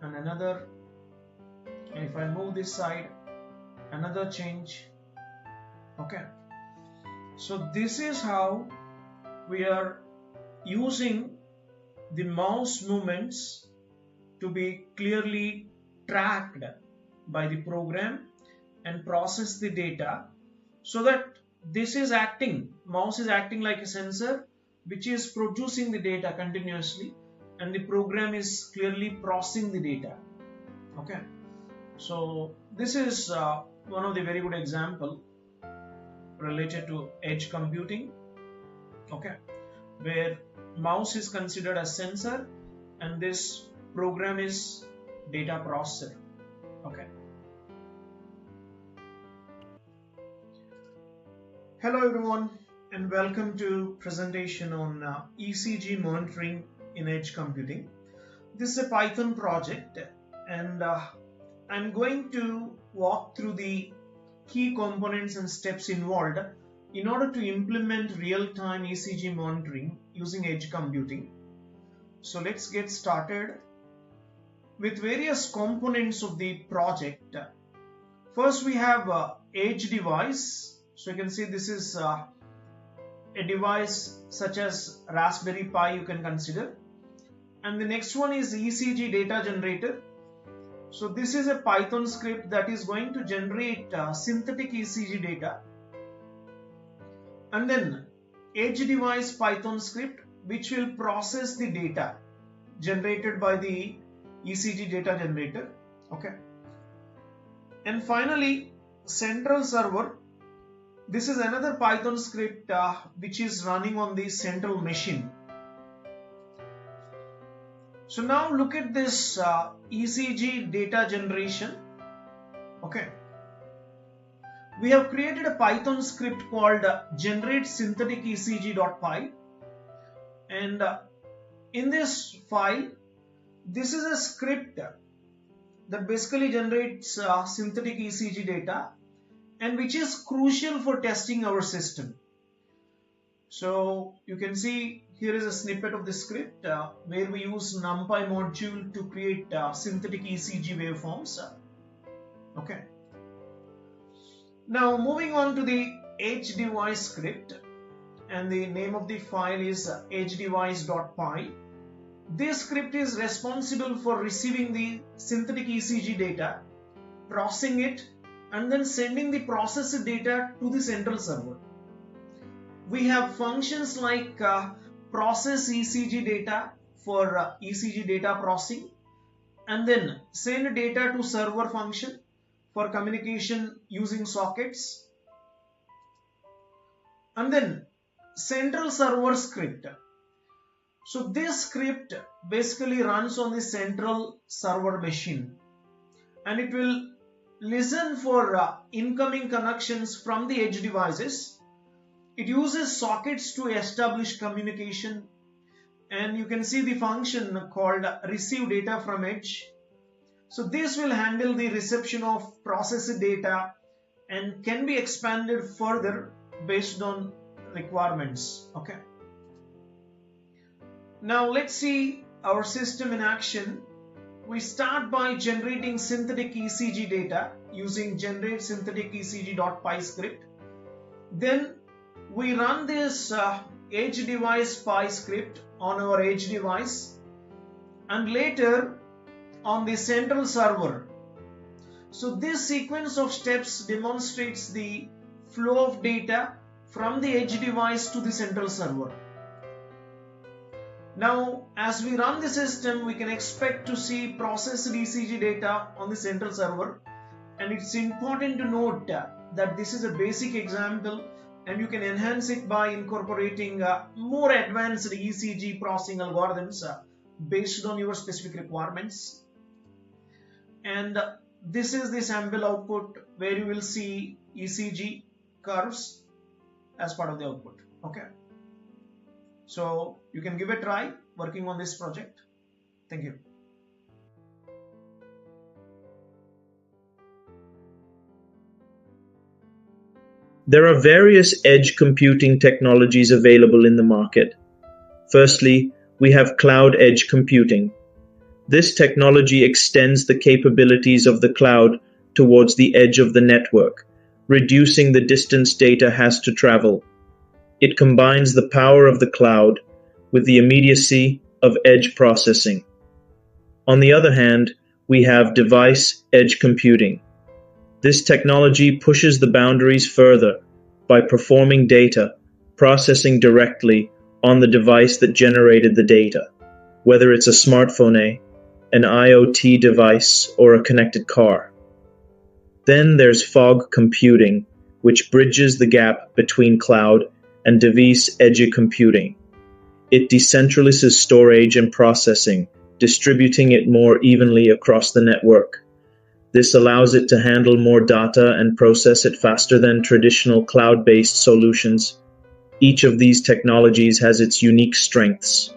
and another, and if I move this side, another change. Okay. So this is how we are using the mouse movements to be clearly tracked by the program and process the data, so that this is acting, mouse is acting like a sensor which is producing the data continuously, and the program is clearly processing the data. Okay. So this is one of the very good example related to edge computing. Okay. Where mouse is considered as sensor and this program is data processor. Okay. Hello everyone, and welcome to presentation on ECG monitoring in edge computing. This is a Python project, and I'm going to walk through the key components and steps involved in order to implement real-time ECG monitoring using edge computing. So let's get started with various components of the project. First we have edge device. So you can see this is a device such as Raspberry Pi you can consider. And the next one is ECG data generator. So this is a Python script that is going to generate synthetic ECG data. And then edge device Python script which will process the data generated by the ECG data generator. Okay. And finally central server. This is another Python script which is running on the central machine. So now look at this ECG data generation. Okay. We have created a Python script called generate synthetic ECG.py, and in this file, this is a script that basically generates synthetic ECG data, and which is crucial for testing our system. So you can see here is a snippet of the script where we use NumPy module to create synthetic ECG waveforms. Okay. Now moving on to the edge device script, and the name of the file is edgedevice.py. This script is responsible for receiving the synthetic ECG data, processing it, and then sending the processed data to the central server. We have functions like process ECG data for ECG data processing, and then send data to server function for communication using sockets, and then central server script. So this script basically runs on the central server machine, and it will listen for incoming connections from the edge devices. It uses sockets to establish communication, and you can see the function called receive data from edge. So this will handle the reception of processed data and can be expanded further based on requirements. Okay. Now let's see our system in action. We start by generating synthetic ECG data using generate synthetic ECG.py script. Then we run this edge device py script on our edge device and later on the central server. So this sequence of steps demonstrates the flow of data from the edge device to the central server. Now, as we run the system, we can expect to see processed ECG data on the central server, and it's important to note that this is a basic example and you can enhance it by incorporating more advanced ECG processing algorithms based on your specific requirements. And this is the sample output where you will see ECG curves as part of the output. Okay. So you can give a try working on this project. Thank you. There are various edge computing technologies available in the market. Firstly, we have cloud edge computing. This technology extends the capabilities of the cloud towards the edge of the network, reducing the distance data has to travel. It combines the power of the cloud with the immediacy of edge processing. On the other hand, we have device edge computing. This technology pushes the boundaries further by performing data processing directly on the device that generated the data, whether it's a smartphone, an IoT device, or a connected car. Then there's fog computing, which bridges the gap between cloud and device edge computing. It decentralizes storage and processing, distributing it more evenly across the network. This allows it to handle more data and process it faster than traditional cloud-based solutions. Each of these technologies has its unique strengths.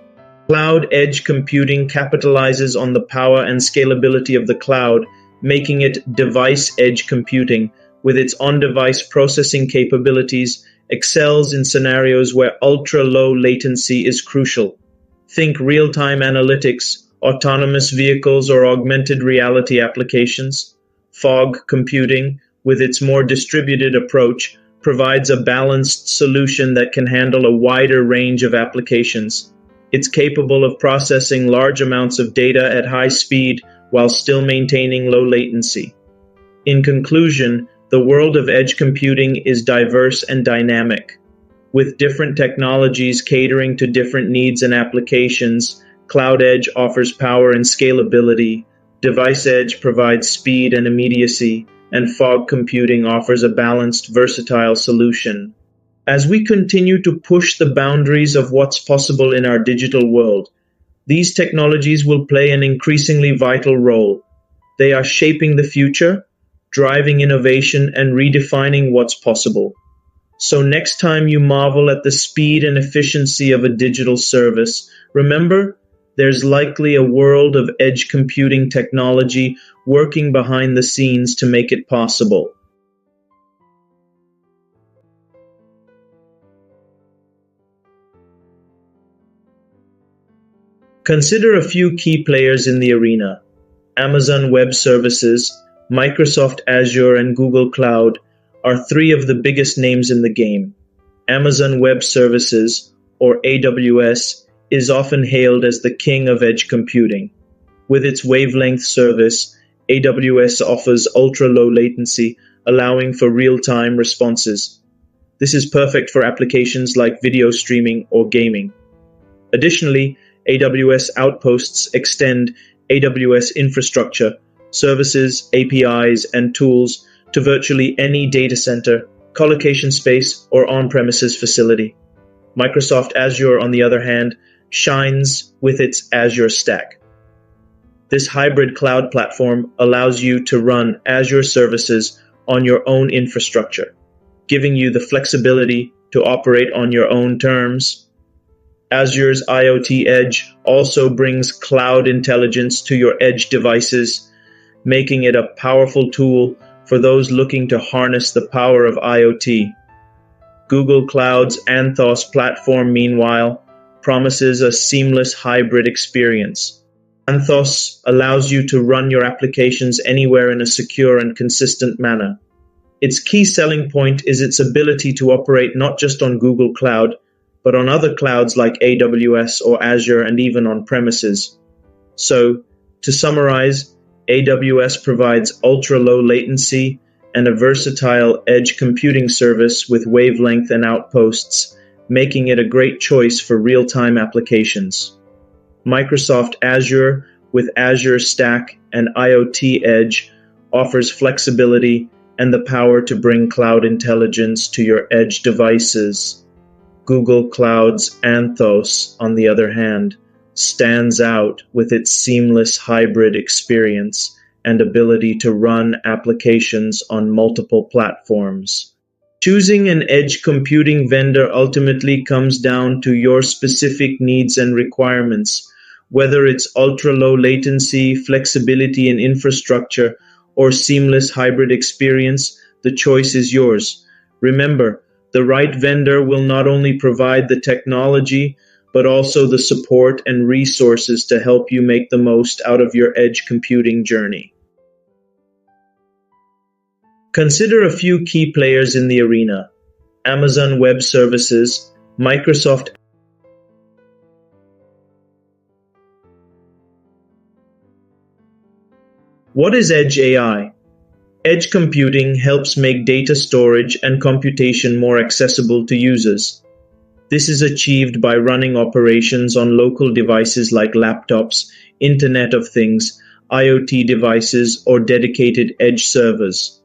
Cloud edge computing capitalizes on the power and scalability of the cloud, making it device edge computing. With its on-device processing capabilities, excels in scenarios where ultra-low latency is crucial. Think real-time analytics, autonomous vehicles, or augmented reality applications. Fog computing, with its more distributed approach, provides a balanced solution that can handle a wider range of applications. It's capable of processing large amounts of data at high speed while still maintaining low latency. In conclusion, the world of edge computing is diverse and dynamic. With different technologies catering to different needs and applications, cloud edge offers power and scalability, device edge provides speed and immediacy, and fog computing offers a balanced, versatile solution. As we continue to push the boundaries of what's possible in our digital world, these technologies will play an increasingly vital role. They are shaping the future, driving innovation, and redefining what's possible. So next time you marvel at the speed and efficiency of a digital service, remember, there's likely a world of edge computing technology working behind the scenes to make it possible. Consider a few key players in the arena. Amazon Web Services, Microsoft Azure, and Google Cloud are three of the biggest names in the game. Amazon Web Services, or AWS, is often hailed as the king of edge computing. With its wavelength service, AWS offers ultra-low latency, allowing for real-time responses. This is perfect for applications like video streaming or gaming. Additionally, AWS Outposts extend AWS infrastructure, services, APIs, and tools to virtually any data center, colocation space, or on-premises facility. Microsoft Azure, on the other hand, shines with its Azure stack. This hybrid cloud platform allows you to run Azure services on your own infrastructure, giving you the flexibility to operate on your own terms. Azure's IoT Edge also brings cloud intelligence to your edge devices, making it a powerful tool for those looking to harness the power of IoT. Google Cloud's Anthos platform, meanwhile, promises a seamless hybrid experience. Anthos allows you to run your applications anywhere in a secure and consistent manner. Its key selling point is its ability to operate not just on Google Cloud, but on other clouds like AWS or Azure and even on premises. So, to summarize, AWS provides ultra-low latency and a versatile edge computing service with wavelength and outposts, making it a great choice for real-time applications. Microsoft Azure, with Azure Stack and IoT Edge, offers flexibility and the power to bring cloud intelligence to your edge devices. Google Cloud's Anthos, on the other hand, stands out with its seamless hybrid experience and ability to run applications on multiple platforms. Choosing an edge computing vendor ultimately comes down to your specific needs and requirements, whether it's ultra-low latency, flexibility in infrastructure, or seamless hybrid experience. The choice is yours. Remember, the right vendor will not only provide the technology, but also the support and resources to help you make the most out of your edge computing journey. Consider a few key players in the arena: Amazon Web Services, Microsoft. What is Edge AI? Edge computing helps make data storage and computation more accessible to users. This is achieved by running operations on local devices like laptops, Internet of Things, IoT devices, or dedicated edge servers.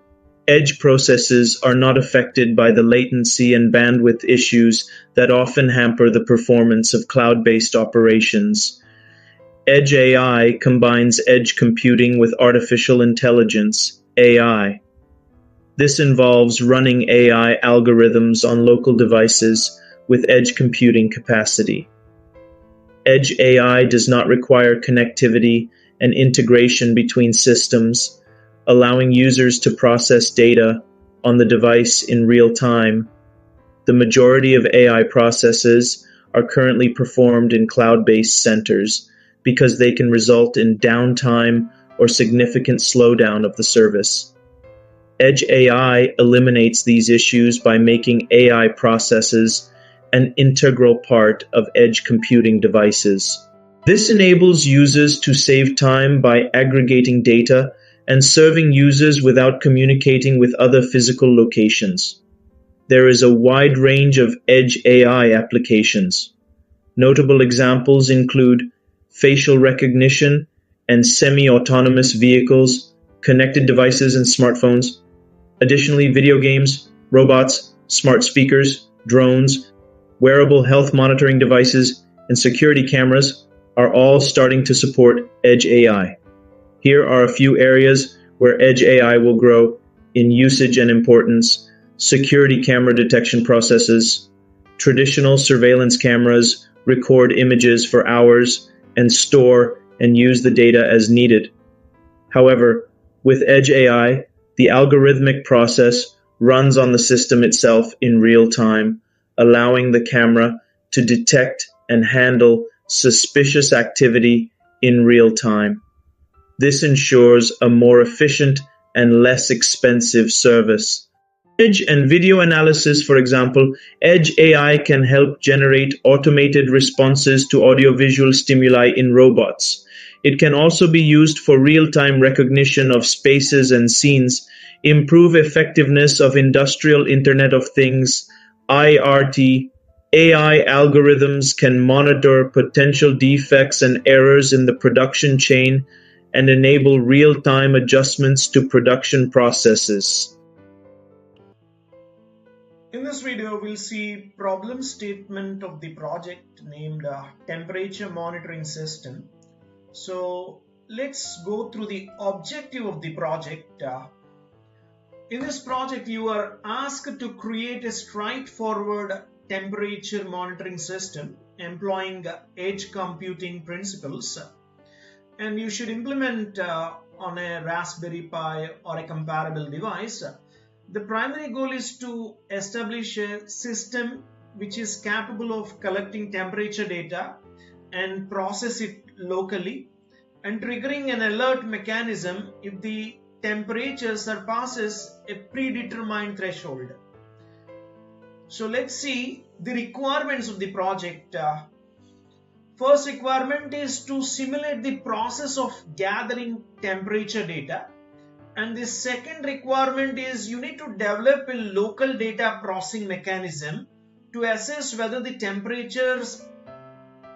Edge processes are not affected by the latency and bandwidth issues that often hamper the performance of cloud-based operations. Edge AI combines edge computing with artificial intelligence, AI. This involves running AI algorithms on local devices with edge computing capacity. Edge AI does not require connectivity and integration between systems, allowing users to process data on the device in real time. The majority of AI processes are currently performed in cloud-based centers because they can result in downtime or significant slowdown of the service. Edge AI eliminates these issues by making AI processes an integral part of edge computing devices. This enables users to save time by aggregating data and serving users without communicating with other physical locations. There is a wide range of edge AI applications. Notable examples include facial recognition and semi-autonomous vehicles, connected devices and smartphones. Additionally, video games, robots, smart speakers, drones, wearable health monitoring devices, and security cameras are all starting to support Edge AI. Here are a few areas where Edge AI will grow in usage and importance: security camera detection processes. Traditional surveillance cameras record images for hours and store and use the data as needed. However, with Edge AI, the algorithmic process runs on the system itself in real time, allowing the camera to detect and handle suspicious activity in real time. This ensures a more efficient and less expensive service. Image and video analysis, for example, Edge AI can help generate automated responses to audiovisual stimuli in robots. It can also be used for real-time recognition of spaces and scenes, improve effectiveness of industrial Internet of Things, IRT. AI algorithms can monitor potential defects and errors in the production chain and enable real-time adjustments to production processes. In this video, we'll see problem statement of the project named temperature monitoring system. So let's go through the objective of the project. In this project, you are asked to create a straightforward temperature monitoring system employing edge computing principles, and you should implement on a Raspberry Pi or a comparable device. The primary goal is to establish a system which is capable of collecting temperature data and process it locally and triggering an alert mechanism if the temperature surpasses a predetermined threshold. So let's see the requirements of the project. First requirement is to simulate the process of gathering temperature data. And the second requirement is you need to develop a local data processing mechanism to assess whether the temperature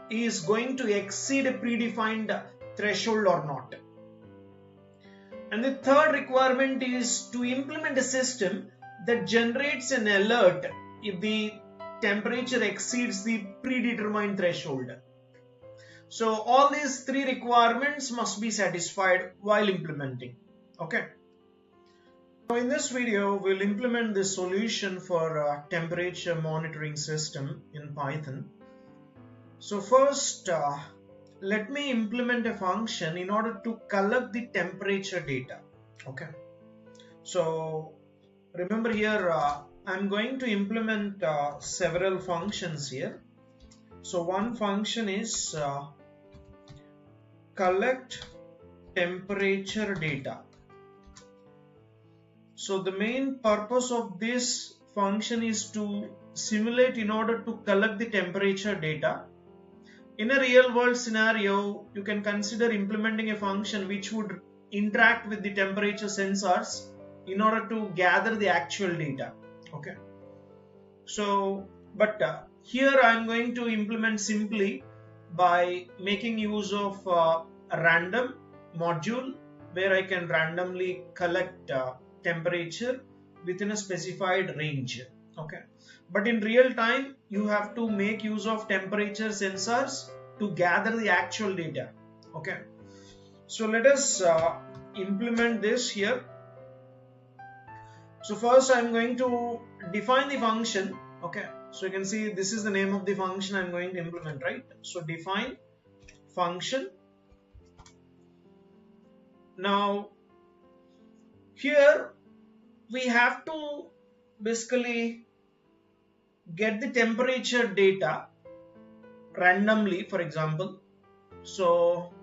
is going to exceed a predefined threshold or not. And the third requirement is to implement a system that generates an alert if the temperature exceeds the predetermined threshold. So all these three requirements must be satisfied while implementing. Okay. So in this video, we'll implement the solution for a temperature monitoring system in Python. So first, let me implement a function in order to collect the temperature data. Okay. So remember here, I'm going to implement several functions here. So one function is collect temperature data. So the main purpose of this function is to simulate in order to collect the temperature data. In a real world scenario, you can consider implementing a function which would interact with the temperature sensors in order to gather the actual data. Okay. So, but here I am going to implement simply by making use of a random module where I can randomly collect temperature within a specified range. Okay, but in real time you have to make use of temperature sensors to gather the actual data. Okay, so let us implement this here. So first I'm going to define the function. Okay, so you can see this is the name of the function I'm going to implement, right? So define function. Now here we have to basically get the temperature data randomly, for example. So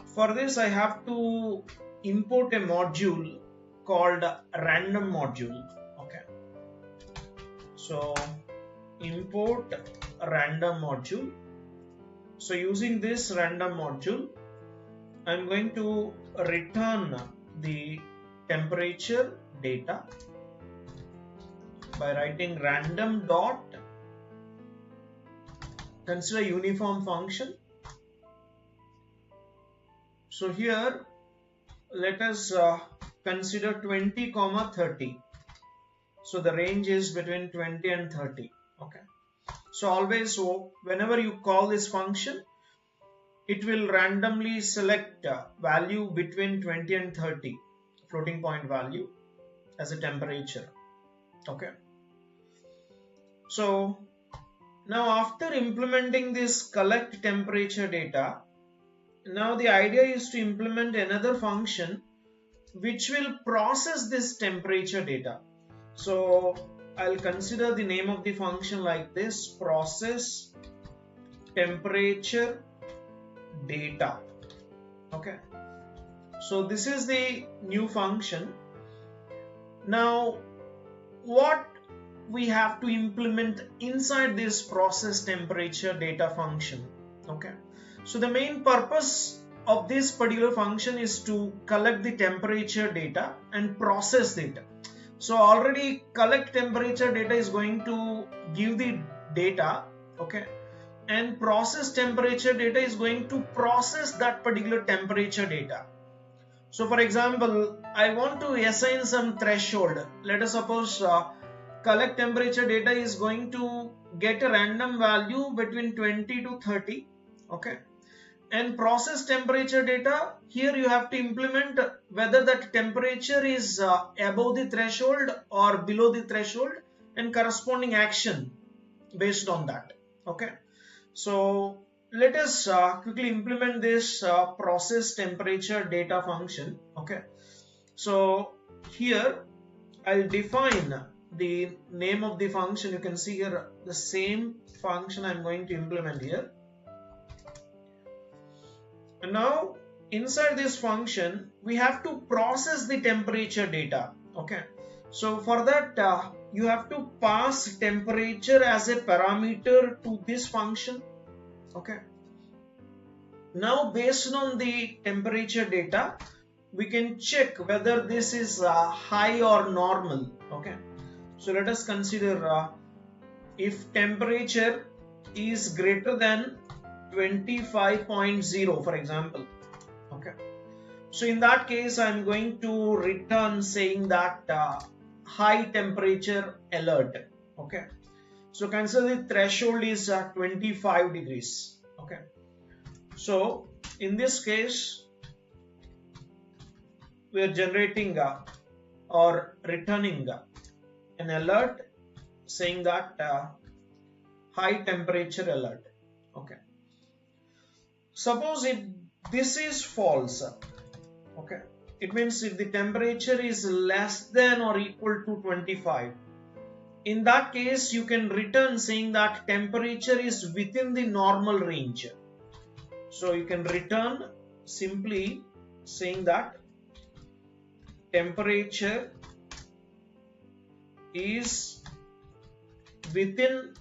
for this I have to import a module called random module. Okay, so import random module. So using this random module, I'm going to return the temperature data by writing random dot consider uniform function. So here let us consider 20, 30. So the range is between 20 and 30. Okay. So always whenever you call this function, it will randomly select value between 20 and 30, floating point value as a temperature. Okay. So now after implementing this collect temperature data, now the idea is to implement another function which will process this temperature data. So I'll consider the name of the function like this: process temperature data. Okay, so this is the new function. Now what we have to implement inside this process temperature data function? Okay, so the main purpose of this particular function is to collect the temperature data and process it. So already collect temperature data is going to give the data. Okay, and process temperature data is going to process that particular temperature data. So for example, I want to assign some threshold. Let us suppose collect temperature data is going to get a random value between 20 to 30. Okay. And process temperature data, here you have to implement whether that temperature is above the threshold or below the threshold and corresponding action based on that. Okay. So let us quickly implement this process temperature data function. Okay. So here I'll define the name of the function. You can see here the same function I'm going to implement here. And now inside this function we have to process the temperature data. Okay. So for that you have to pass temperature as a parameter to this function. Okay. Now based on the temperature data we can check whether this is high or normal. Okay. So let us consider if temperature is greater than 25.0 for example. Okay. So in that case I'm going to return saying that high temperature alert. Okay. So consider the threshold is 25 degrees. Okay. So in this case we are generating or returning an alert saying that high temperature alert. Okay. Suppose if this is false, okay, it means if the temperature is less than or equal to 25, in that case you can return saying that temperature is within the normal range. So you can return simply saying that temperature is within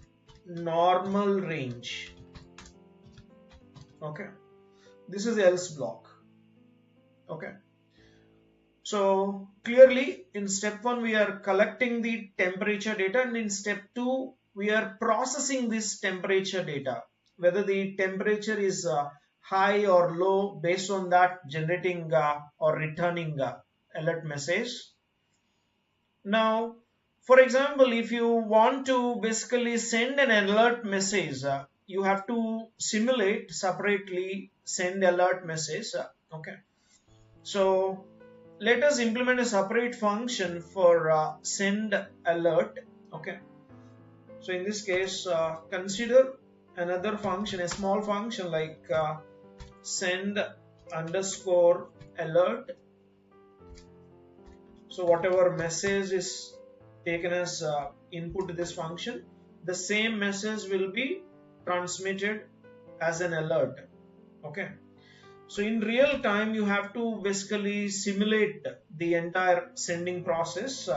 normal range. Okay, this is the else block. Okay, so clearly in step 1 we are collecting the temperature data, and in step 2 we are processing this temperature data, whether the temperature is high or low, based on that generating or returning alert message. Now for example, if you want to basically send an alert message, you have to simulate separately send alert message. Okay, so let us implement a separate function for send alert. Okay, so in this case consider another function, a small function like send underscore alert. So whatever message is taken as input to this function, the same message will be transmitted as an alert. Okay, so in real time you have to basically simulate the entire sending process,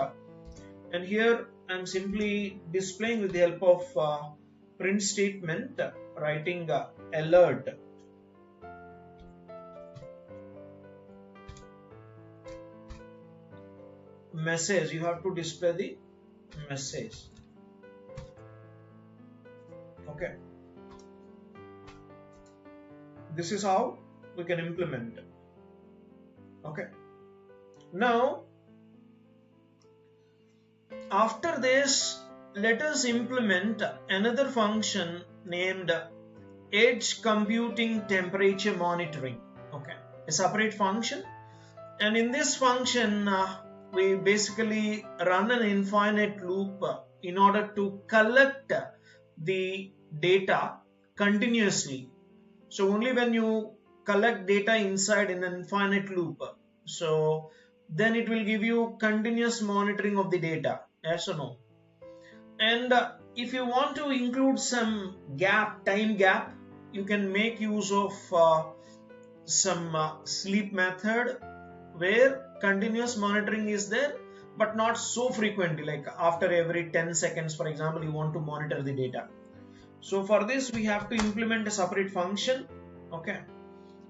and here I'm simply displaying with the help of print statement, writing alert. Message, you have to display the message. Okay, this is how we can implement. Okay, now after this let us implement another function named edge computing temperature monitoring. Okay, a separate function, and in this function we basically run an infinite loop in order to collect the data continuously. So only when you collect data inside in an infinite loop, so then it will give you continuous monitoring of the data, yes or no. And if you want to include some time gap, you can make use of some sleep method where continuous monitoring is there, but not so frequently, like after every 10 seconds for example you want to monitor the data. So for this we have to implement a separate function. Okay,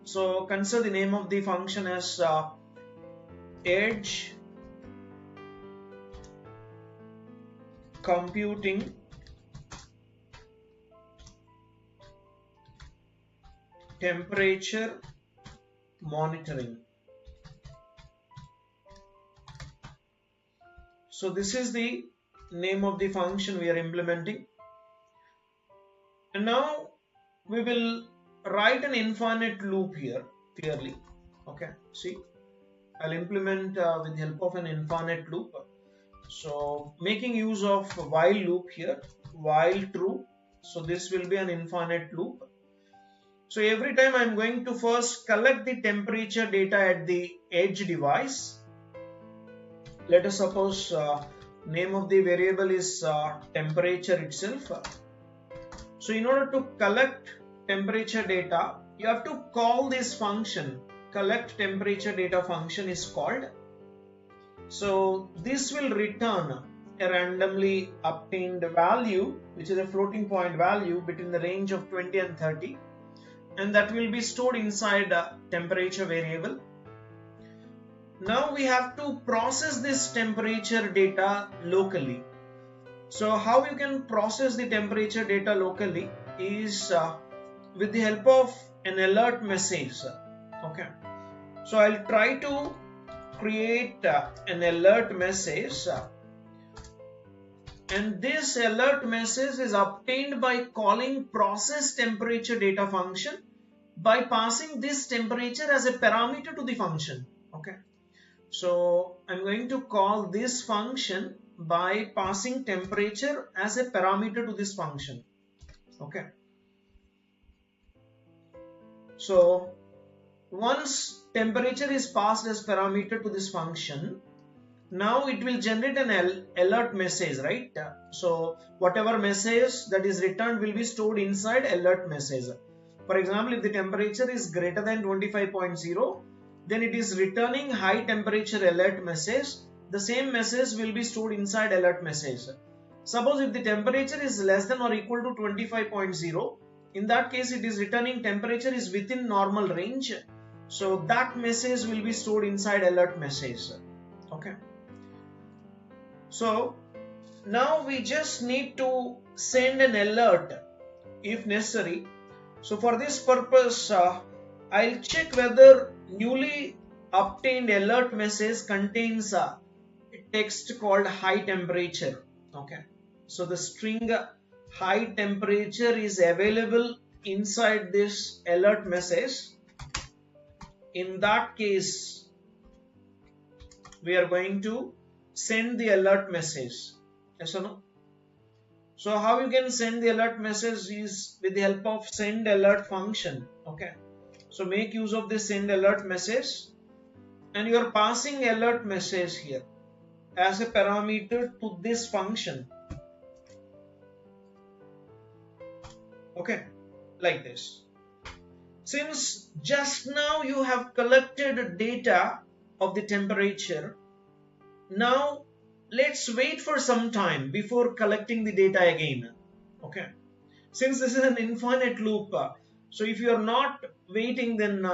so consider the name of the function as edge computing temperature monitoring. So this is the name of the function we are implementing. And now we will write an infinite loop here clearly. Okay, see, I'll implement with the help of an infinite loop. So making use of while loop here, while true. So this will be an infinite loop. So every time I'm going to first collect the temperature data at the edge device. Let us suppose name of the variable is temperature itself. So in order to collect temperature data, you have to call this function. Collect temperature data function is called. So this will return a randomly obtained value, which is a floating point value between the range of 20 and 30, and that will be stored inside a temperature variable. Now we have to process this temperature data locally. So how you can process the temperature data locally is with the help of an alert message. Okay, so I'll try to create an alert message, and this alert message is obtained by calling process temperature data function by passing this temperature as a parameter to the function. Okay, so I'm going to call this function by passing temperature as a parameter to this function. Okay, so once temperature is passed as parameter to this function, now it will generate an alert message, right? So whatever message that is returned will be stored inside alert message. For example, if the temperature is greater than 25.0, then it is returning high temperature alert message. The same message will be stored inside alert message. Suppose if the temperature is less than or equal to 25.0, in that case it is returning temperature is within normal range. So that message will be stored inside alert message. Okay. So now we just need to send an alert if necessary. So for this purpose, I'll check whether newly obtained alert message contains a text called high temperature. Okay, so the string high temperature is available inside this alert message. In that case, we are going to send the alert message. Yes or no? So how you can send the alert message is with the help of send alert function. Okay, so make use of this send alert message, and you are passing alert message here as a parameter to this function. Okay, like this. Since just now you have collected data of the temperature, now let's wait for some time before collecting the data again. Okay, since this is an infinite loop, so if you are not waiting, then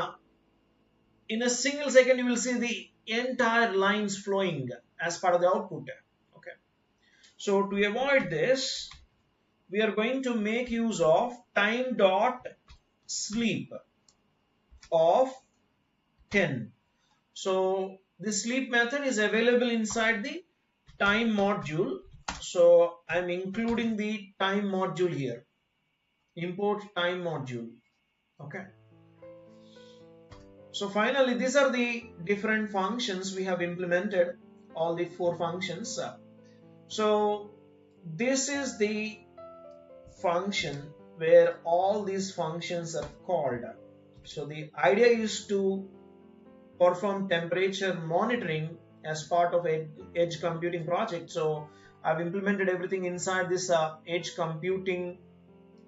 in a single second you will see the entire lines flowing as part of the output. Okay, so to avoid this, we are going to make use of time dot sleep of 10. So this sleep method is available inside the time module. So I'm including the time module here. Import time module. Okay. So finally, these are the different functions we have implemented, all the 4 functions. So this is the function where all these functions are called. So the idea is to perform temperature monitoring as part of a edge computing project. So I've implemented everything inside this edge computing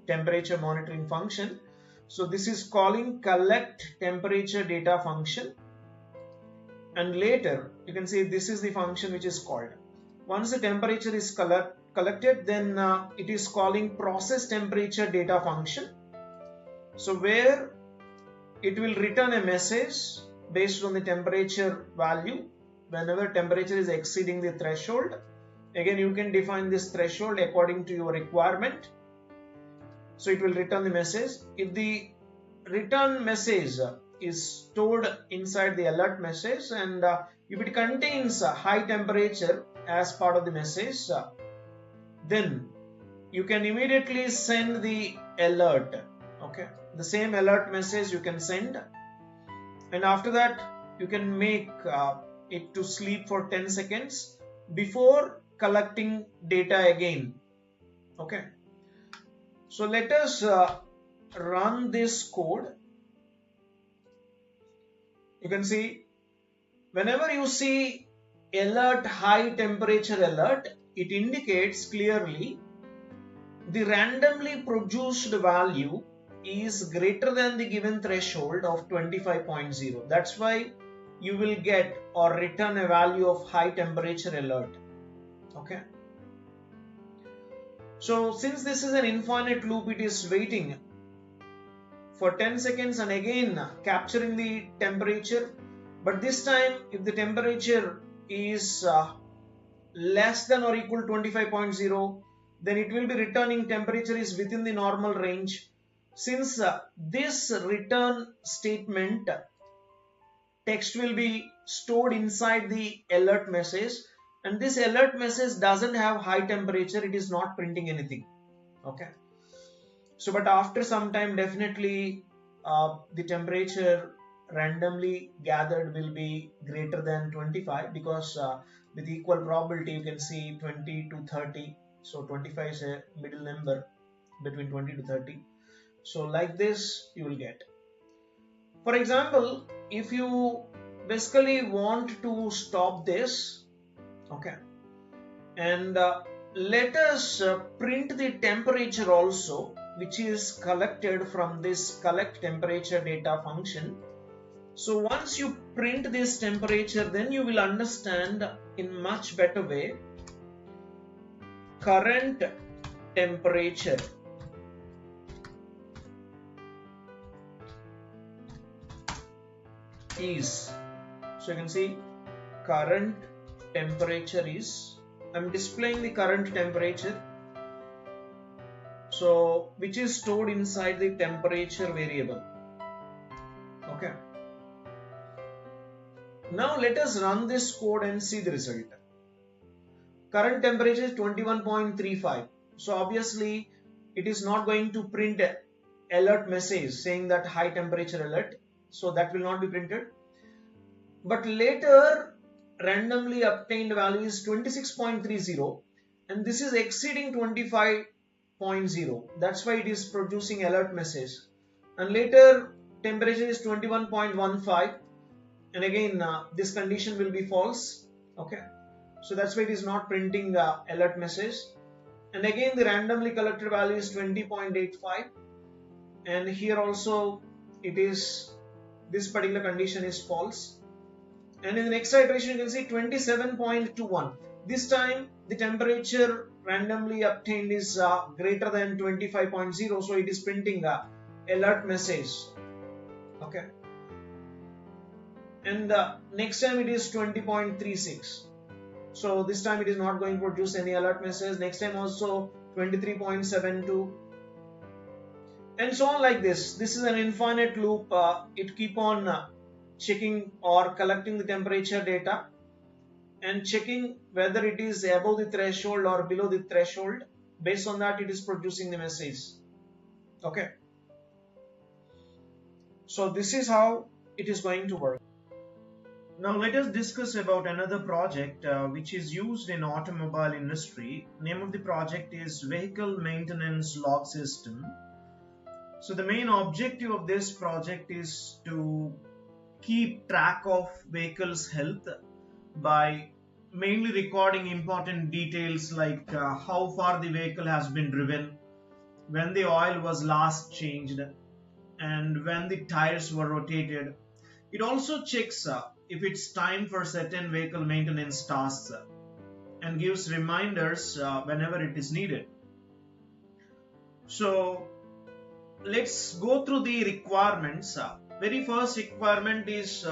temperature monitoring function. So this is calling collect temperature data function, and later you can see this is the function which is called. Once the temperature is collected, then it is calling process temperature data function. So where it will return a message based on the temperature value whenever temperature is exceeding the threshold. Again, you can define this threshold according to your requirement. So it will return the message. If the return message is stored inside the alert message, and if it contains high temperature as part of the message, then you can immediately send the alert. Okay, the same alert message you can send, and after that you can make it to sleep for 10 seconds before collecting data again. Okay, so let us run this code. You can see whenever you see alert high temperature alert, it indicates clearly the randomly produced value is greater than the given threshold of 25.0. That's why you will get or return a value of high temperature alert. Okay. So since this is an infinite loop, it is waiting for 10 seconds and again capturing the temperature. But this time, if the temperature is less than or equal to 25.0, then it will be returning temperature is within the normal range. Since this return statement text will be stored inside the alert message, and this alert message doesn't have high temperature, it is not printing anything. Okay, so but after some time definitely the temperature randomly gathered will be greater than 25, because with equal probability you can see 20 to 30. So 25 is a middle number between 20 to 30. So like this you will get. For example, if you basically want to stop this, okay, and let us print the temperature also, which is collected from this collect temperature data function. So once you print this temperature, then you will understand in much better way current temperature is. So you can see current temperature is, I'm displaying the current temperature, so which is stored inside the temperature variable. Okay. Now let us run this code and see the result. Current temperature is 21.35. So obviously it is not going to print alert message saying that high temperature alert. So that will not be printed. But later randomly obtained value is 26.30, and this is exceeding 25.0. That's why it is producing alert message. And later temperature is 21.15, and again this condition will be false. Okay, so that's why it is not printing the alert message. And again the randomly collected value is 20.85, and here also it is, this particular condition is false. And in the next iteration you can see 27.21. This time the temperature randomly obtained is greater than 25.0, so it is printing a alert message. Okay, and next time it is 20.36. So this time it is not going to produce any alert message. Next time also 23.72, and so on like this. This is an infinite loop. It keep on checking or collecting the temperature data and checking whether it is above the threshold or below the threshold. Based on that it is producing the message. Okay, so this is how it is going to work. Now let us discuss about another project which is used in automobile industry. Name of the project is Vehicle Maintenance Log System. So the main objective of this project is to keep track of vehicles' health by mainly recording important details like how far the vehicle has been driven, when the oil was last changed, and when the tires were rotated. It also checks if it's time for certain vehicle maintenance tasks and gives reminders whenever it is needed. So let's go through the requirements. Very first requirement is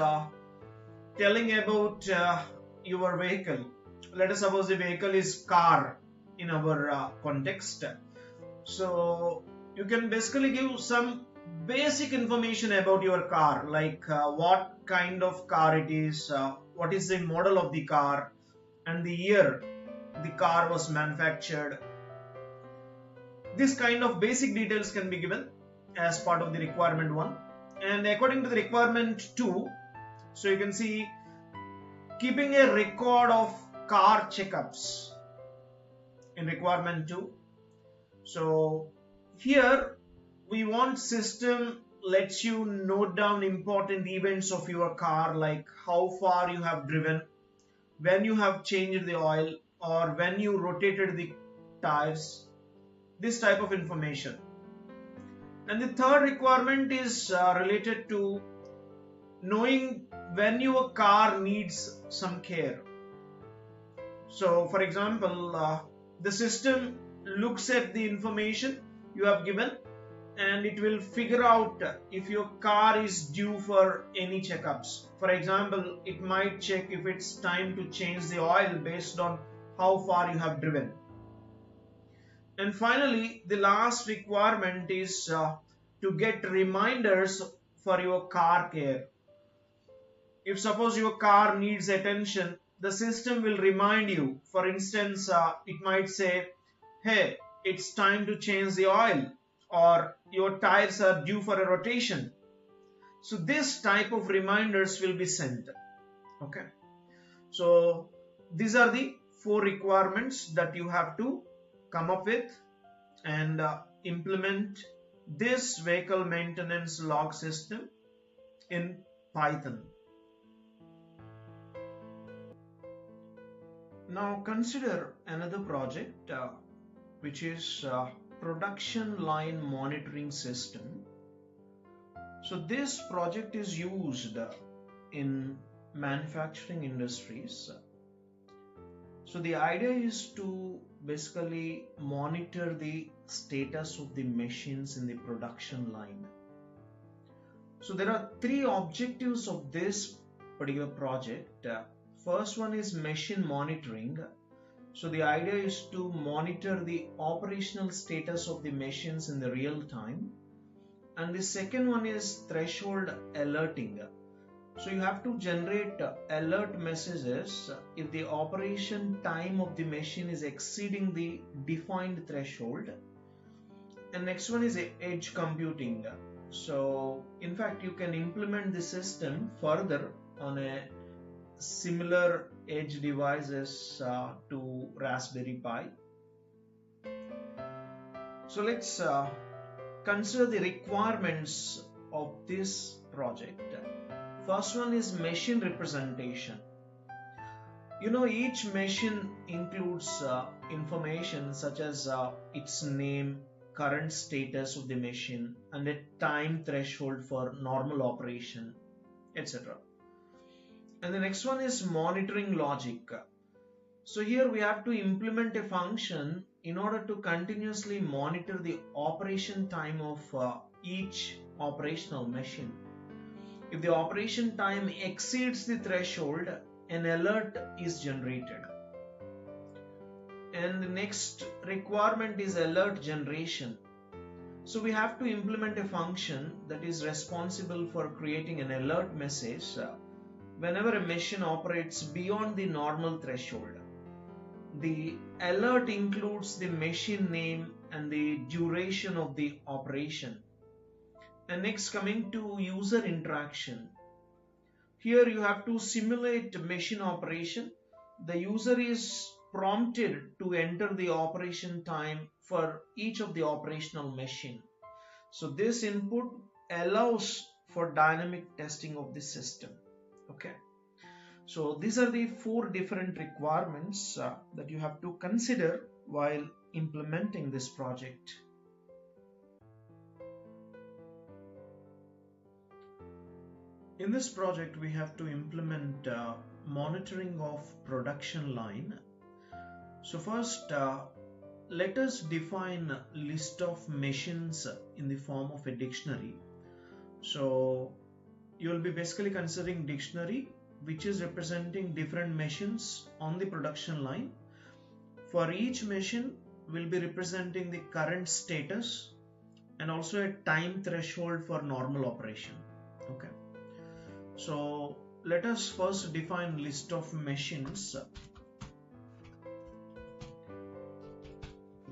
telling about your vehicle. Let us suppose the vehicle is car in our context. So you can basically give some basic information about your car, like what kind of car it is, what is the model of the car, and the year the car was manufactured, This kind of basic details can be given as part of the requirement 1. And according to the requirement 2, so you can see keeping a record of car checkups in requirement 2. So here we want system lets you note down important events of your car, like how far you have driven, when you have changed the oil, or when you rotated the tires, this type of information. And the third requirement is related to knowing when your car needs some care. So for example, the system looks at the information you have given and it will figure out if your car is due for any checkups. For example, it might check if it's time to change the oil based on how far you have driven. And finally, the last requirement is to get reminders for your car care. If suppose your car needs attention, the system will remind you. For instance, it might say, hey, it's time to change the oil, or your tires are due for a rotation. So this type of reminders will be sent. Okay. So these are the 4 requirements that you have to come up with and implement this vehicle maintenance log system in Python. Now consider another project which is production line monitoring system. So this project is used in manufacturing industries. So the idea is to basically monitor the status of the machines in the production line. So there are 3 objectives of this particular project. First one is machine monitoring. So the idea is to monitor the operational status of the machines in the real time. And the second one is threshold alerting. So you have to generate alert messages if the operation time of the machine is exceeding the defined threshold. And next one is edge computing. So in fact you can implement the system further on a similar edge devices to Raspberry Pi. So let's consider the requirements of this project. First one is machine representation. You know, each machine includes information such as its name, current status of the machine, and a time threshold for normal operation, etc. And the next one is monitoring logic. So here we have to implement a function in order to continuously monitor the operation time of each operational machine. If the operation time exceeds the threshold, an alert is generated. And the next requirement is alert generation. So we have to implement a function that is responsible for creating an alert message whenever a machine operates beyond the normal threshold. The alert includes the machine name and the duration of the operation. And next, coming to user interaction. Here you have to simulate machine operation. The user is prompted to enter the operation time for each of the operational machine. So this input allows for dynamic testing of the system. Okay. So these are the 4 different requirements that you have to consider while implementing this project. In this project, we have to implement monitoring of production line. So first, let us define a list of machines in the form of a dictionary. So you will be basically considering dictionary which is representing different machines on the production line. For each machine, we'll be representing the current status and also a time threshold for normal operation. Okay. So let us first define list of machines.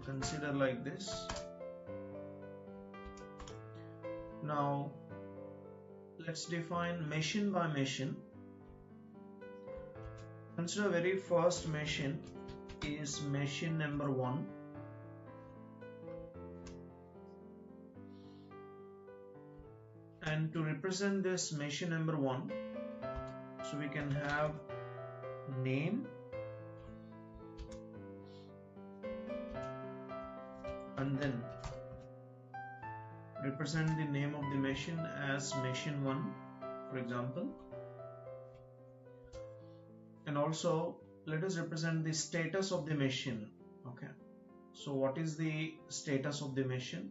Consider like this. Now let's define machine by machine. Consider very first machine is machine number 1. And to represent this machine number 1, so we can have name and then represent the name of the machine as machine 1, for example. And also let us represent the status of the machine. Okay, so what is the status of the machine?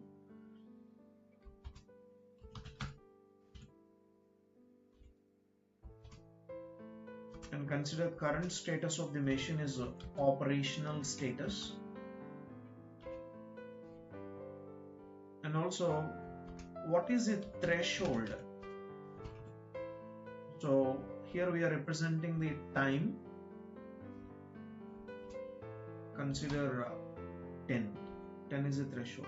And consider current status of the machine is operational status. And also what is the threshold? So here we are representing the time. Consider 10 is the threshold.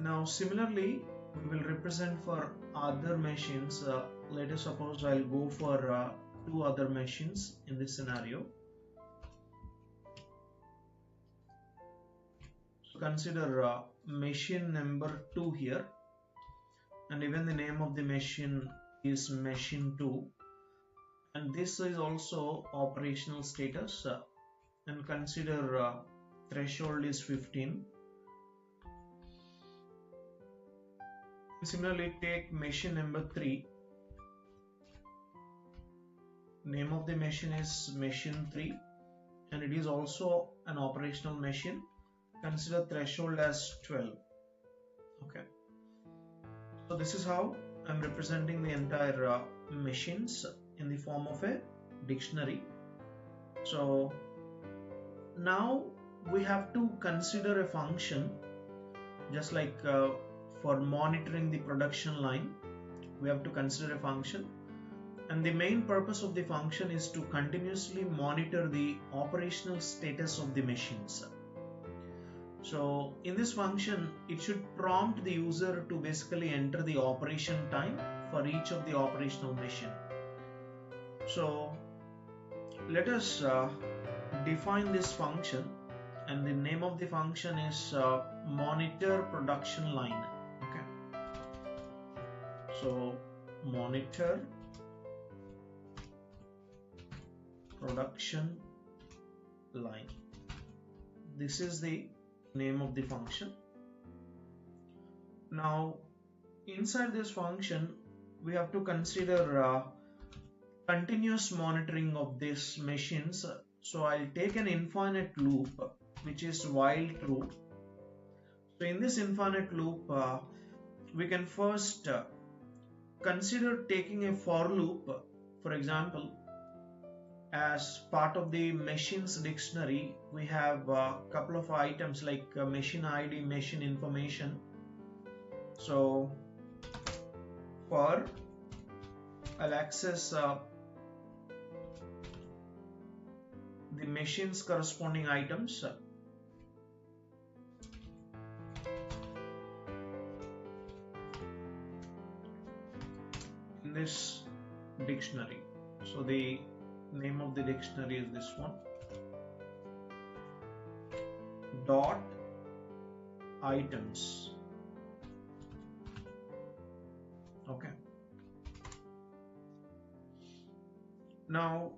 Now similarly we will represent for other machines. Let us suppose I'll go for 2 other machines in this scenario. So consider machine number 2 here, and even the name of the machine is machine 2, and this is also operational status. And consider threshold is 15. Similarly, take machine number 3. Name of the machine is machine 3, and it is also an operational machine. Consider threshold as 12. Okay, so this is how I'm representing the entire machines in the form of a dictionary. So now we have to consider a function, just like for monitoring the production line, we have to consider a function, and the main purpose of the function is to continuously monitor the operational status of the machines. So in this function, it should prompt the user to basically enter the operation time for each of the operational machine. So let us define this function, and the name of the function is monitor production line. Okay, so monitor production line, this is the name of the function. Now inside this function we have to consider continuous monitoring of these machines. So I'll take an infinite loop which is while true. So in this infinite loop we can first consider taking a for loop. For example, as part of the machines dictionary, we have a couple of items like machine ID, machine information. So for I'll access the machines corresponding items. In this dictionary. So the name of the dictionary is this one, dot items. Okay, now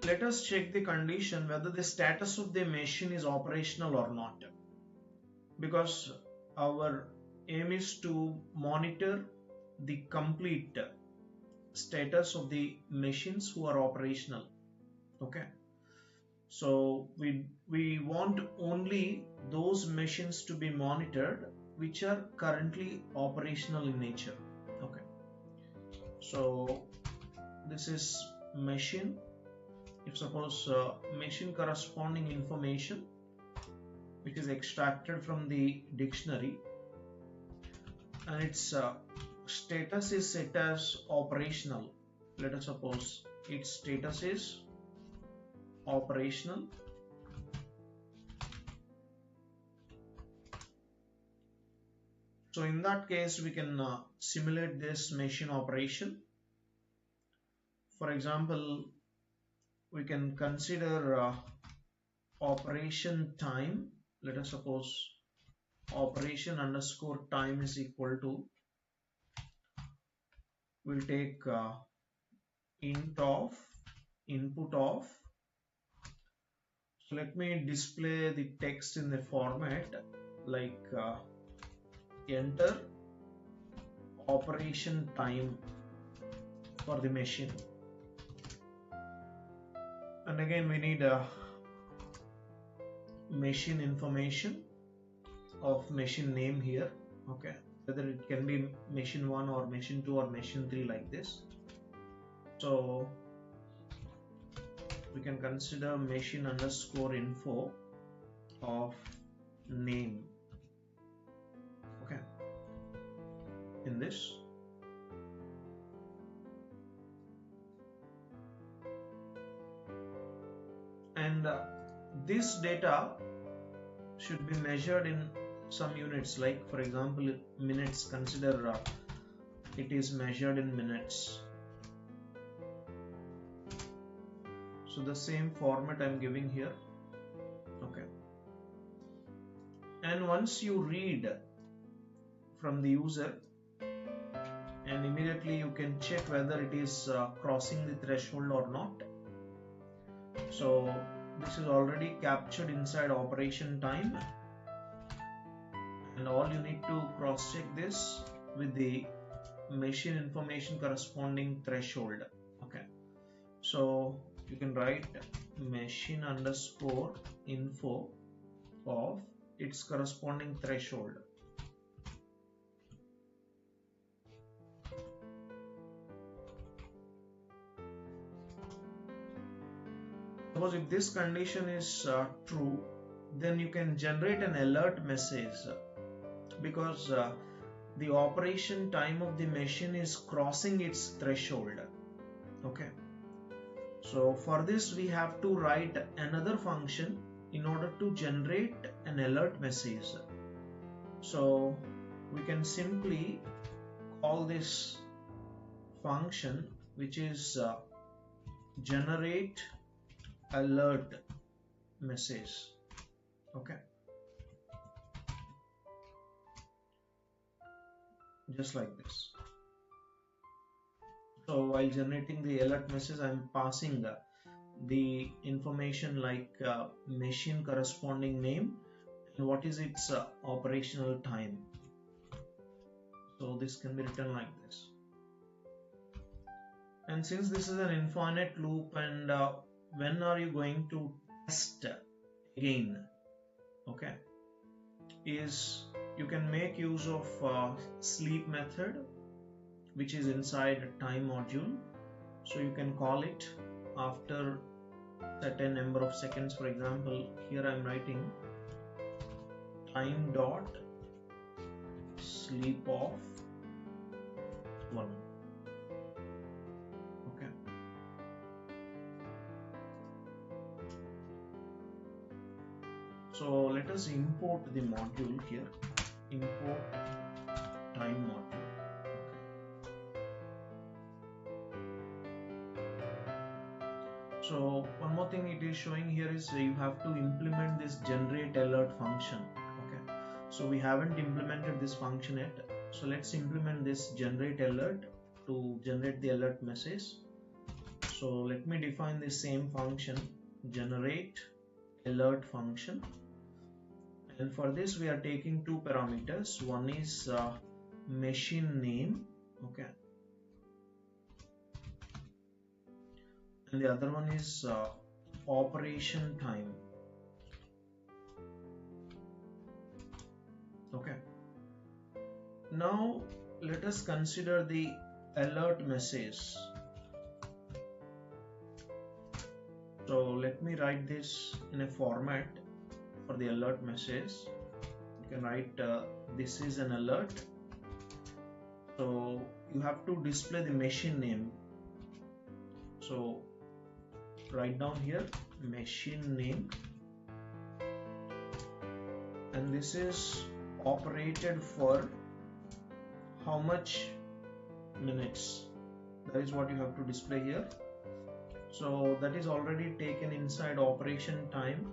let us check the condition whether the status of the machine is operational or not, because our aim is to monitor the complete status of the machines who are operational. Okay, so we want only those machines to be monitored which are currently operational in nature. Okay, so this is machine. If suppose machine corresponding information which is extracted from the dictionary, and its status is set as operational. Let us suppose its status is operational. So in that case, we can simulate this machine operation. For example, we can consider operation time. Let us suppose operation underscore time is equal to, we'll take int of input of. So let me display the text in the format like enter operation time for the machine, and again we need a machine information of machine name here. Okay, whether it can be machine 1 or machine 2 or machine 3 like this. So we can consider machine underscore info of name. Okay, in this. And this data should be measured in some units, like for example minutes. Consider it is measured in minutes. So the same format I'm giving here. Okay, and once you read from the user, and immediately you can check whether it is crossing the threshold or not. So this is already captured inside operation time, and all you need to cross check this with the machine information corresponding threshold. Okay, so you can write machine underscore info of its corresponding threshold. Suppose if this condition is true, then you can generate an alert message, because the operation time of the machine is crossing its threshold. Okay, so for this we have to write another function in order to generate an alert message. So we can simply call this function, which is generate alert message. Okay, just like this. So while generating the alert message, I am passing the information like machine corresponding name and what is its operational time. So this can be written like this. And since this is an infinite loop, and when are you going to test again? Okay, is you can make use of sleep method, which is inside time module. So you can call it after certain number of seconds. For example, here I am writing time dot sleep off 1. Okay, so let us import the module here. Import time module. So one more thing it is showing here is you have to implement this generate alert function. Okay, so we haven't implemented this function yet. So let's implement this generate alert to generate the alert message. So let me define the same function, generate alert function, and for this we are taking two parameters. One is machine name, okay, and the other one is operation time. Okay, now let us consider the alert message. So let me write this in a format for the alert message. You can write this is an alert. So you have to display the machine name. So write down here machine name, and this is operated for how much minutes. That is what you have to display here. So that is already taken inside operation time.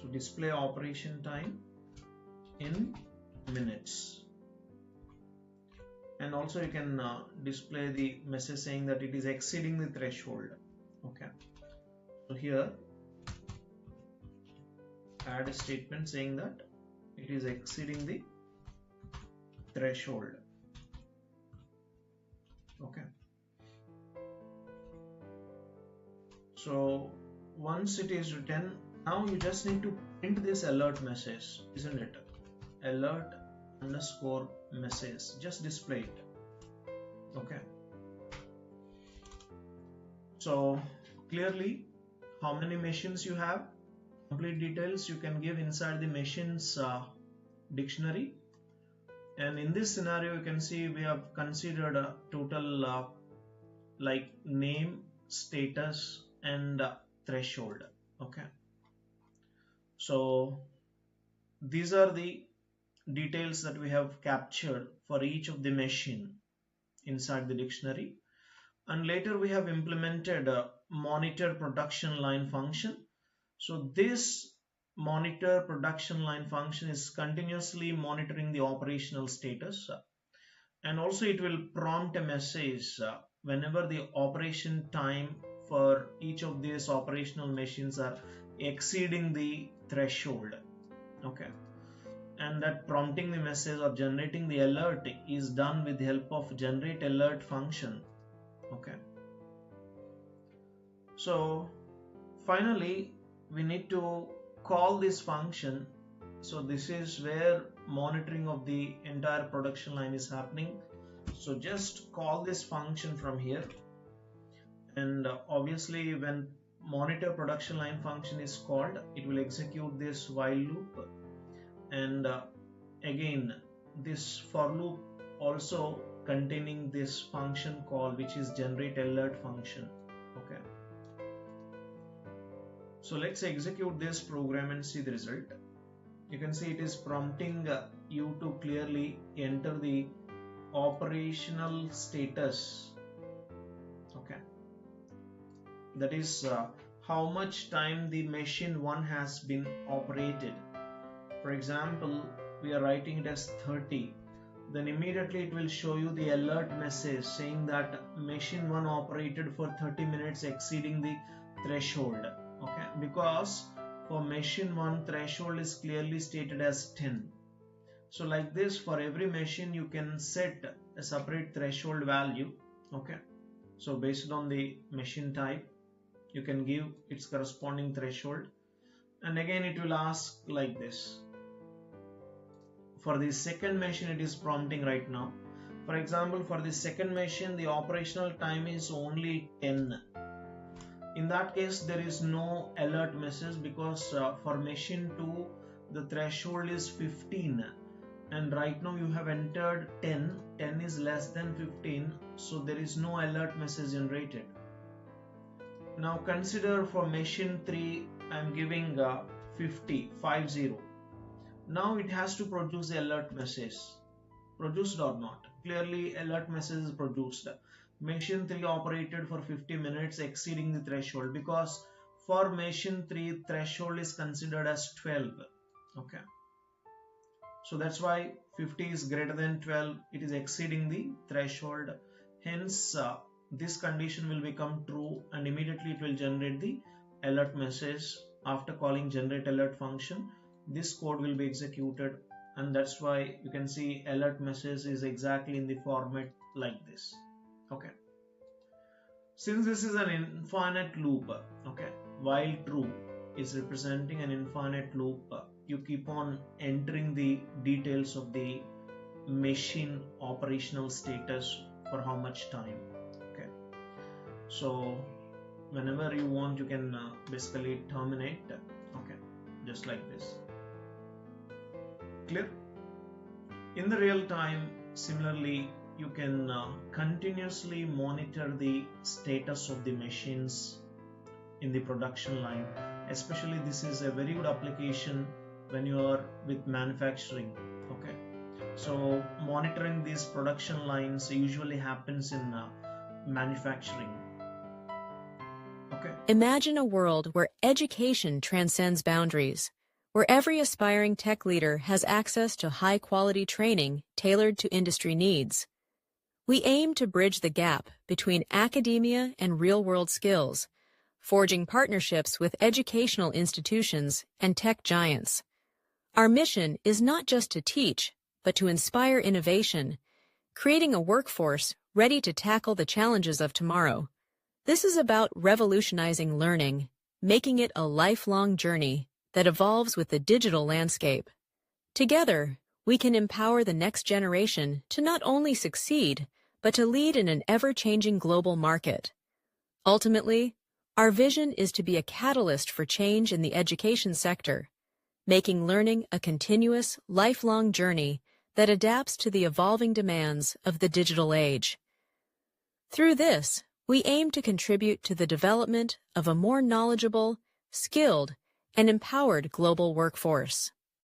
So display operation time in minutes. And also you can display the message saying that it is exceeding the threshold. Okay, so here add a statement saying that it is exceeding the threshold. Okay, so once it is written, now you just need to print this alert message, isn't it? Alert underscore message, just display it. Okay, so clearly how many machines you have, complete details you can give inside the machines dictionary. And in this scenario you can see we have considered a total like name, status and threshold. Okay, so these are the details that we have captured for each of the machine inside the dictionary. And later we have implemented a monitor production line function. So this monitor production line function is continuously monitoring the operational status, and also it will prompt a message whenever the operation time for each of these operational machines are exceeding the threshold. Okay, and that prompting the message or generating the alert is done with the help of generate alert function. Okay, so finally we need to call this function. So this is where monitoring of the entire production line is happening. So just call this function from here, and obviously when monitor production line function is called, it will execute this while loop, and again this for loop also containing this function call, which is generate alert function. Okay, so let's execute this program and see the result. You can see it is prompting you to clearly enter the operational status. Okay, that is how much time the machine 1 has been operated. For example, we are writing it as 30, then immediately it will show you the alert message saying that machine 1 operated for 30 minutes exceeding the threshold. Okay, because for machine 1 threshold is clearly stated as 10. So like this, for every machine you can set a separate threshold value. Okay, so based on the machine type you can give its corresponding threshold, and again it will ask like this. For the second machine it is prompting right now. For example, for the second machine the operational time is only 10. In that case there is no alert message, because for machine 2 the threshold is 15, and right now you have entered 10. 10 is less than 15, so there is no alert message generated. Now consider for machine 3 I am giving 50. Now it has to produce the alert message. Produced or not? Clearly alert message is produced. Machine 3 operated for 50 minutes exceeding the threshold, because for machine 3 threshold is considered as 12. Okay, so that's why 50 is greater than 12, it is exceeding the threshold. Hence this condition will become true, and immediately it will generate the alert message. After calling generate alert function, this code will be executed, and that's why you can see alert message is exactly in the format like this. Okay, since this is an infinite loop, okay, while true is representing an infinite loop, you keep on entering the details of the machine operational status for how much time. Okay, so whenever you want you can basically terminate. Okay, just like this. Clear? In the real time, similarly you can continuously monitor the status of the machines in the production line. Especially this is a very good application when you are with manufacturing. Okay, so monitoring these production lines usually happens in manufacturing. Okay. Imagine a world where education transcends boundaries, where every aspiring tech leader has access to high-quality training tailored to industry needs. We aim to bridge the gap between academia and real-world skills, forging partnerships with educational institutions and tech giants. Our mission is not just to teach, but to inspire innovation, creating a workforce ready to tackle the challenges of tomorrow. This is about revolutionizing learning, making it a lifelong journey that evolves with the digital landscape. Together, we can empower the next generation to not only succeed, but to lead in an ever-changing global market. Ultimately, our vision is to be a catalyst for change in the education sector, making learning a continuous, lifelong journey that adapts to the evolving demands of the digital age. Through this, we aim to contribute to the development of a more knowledgeable, skilled, and empowered global workforce.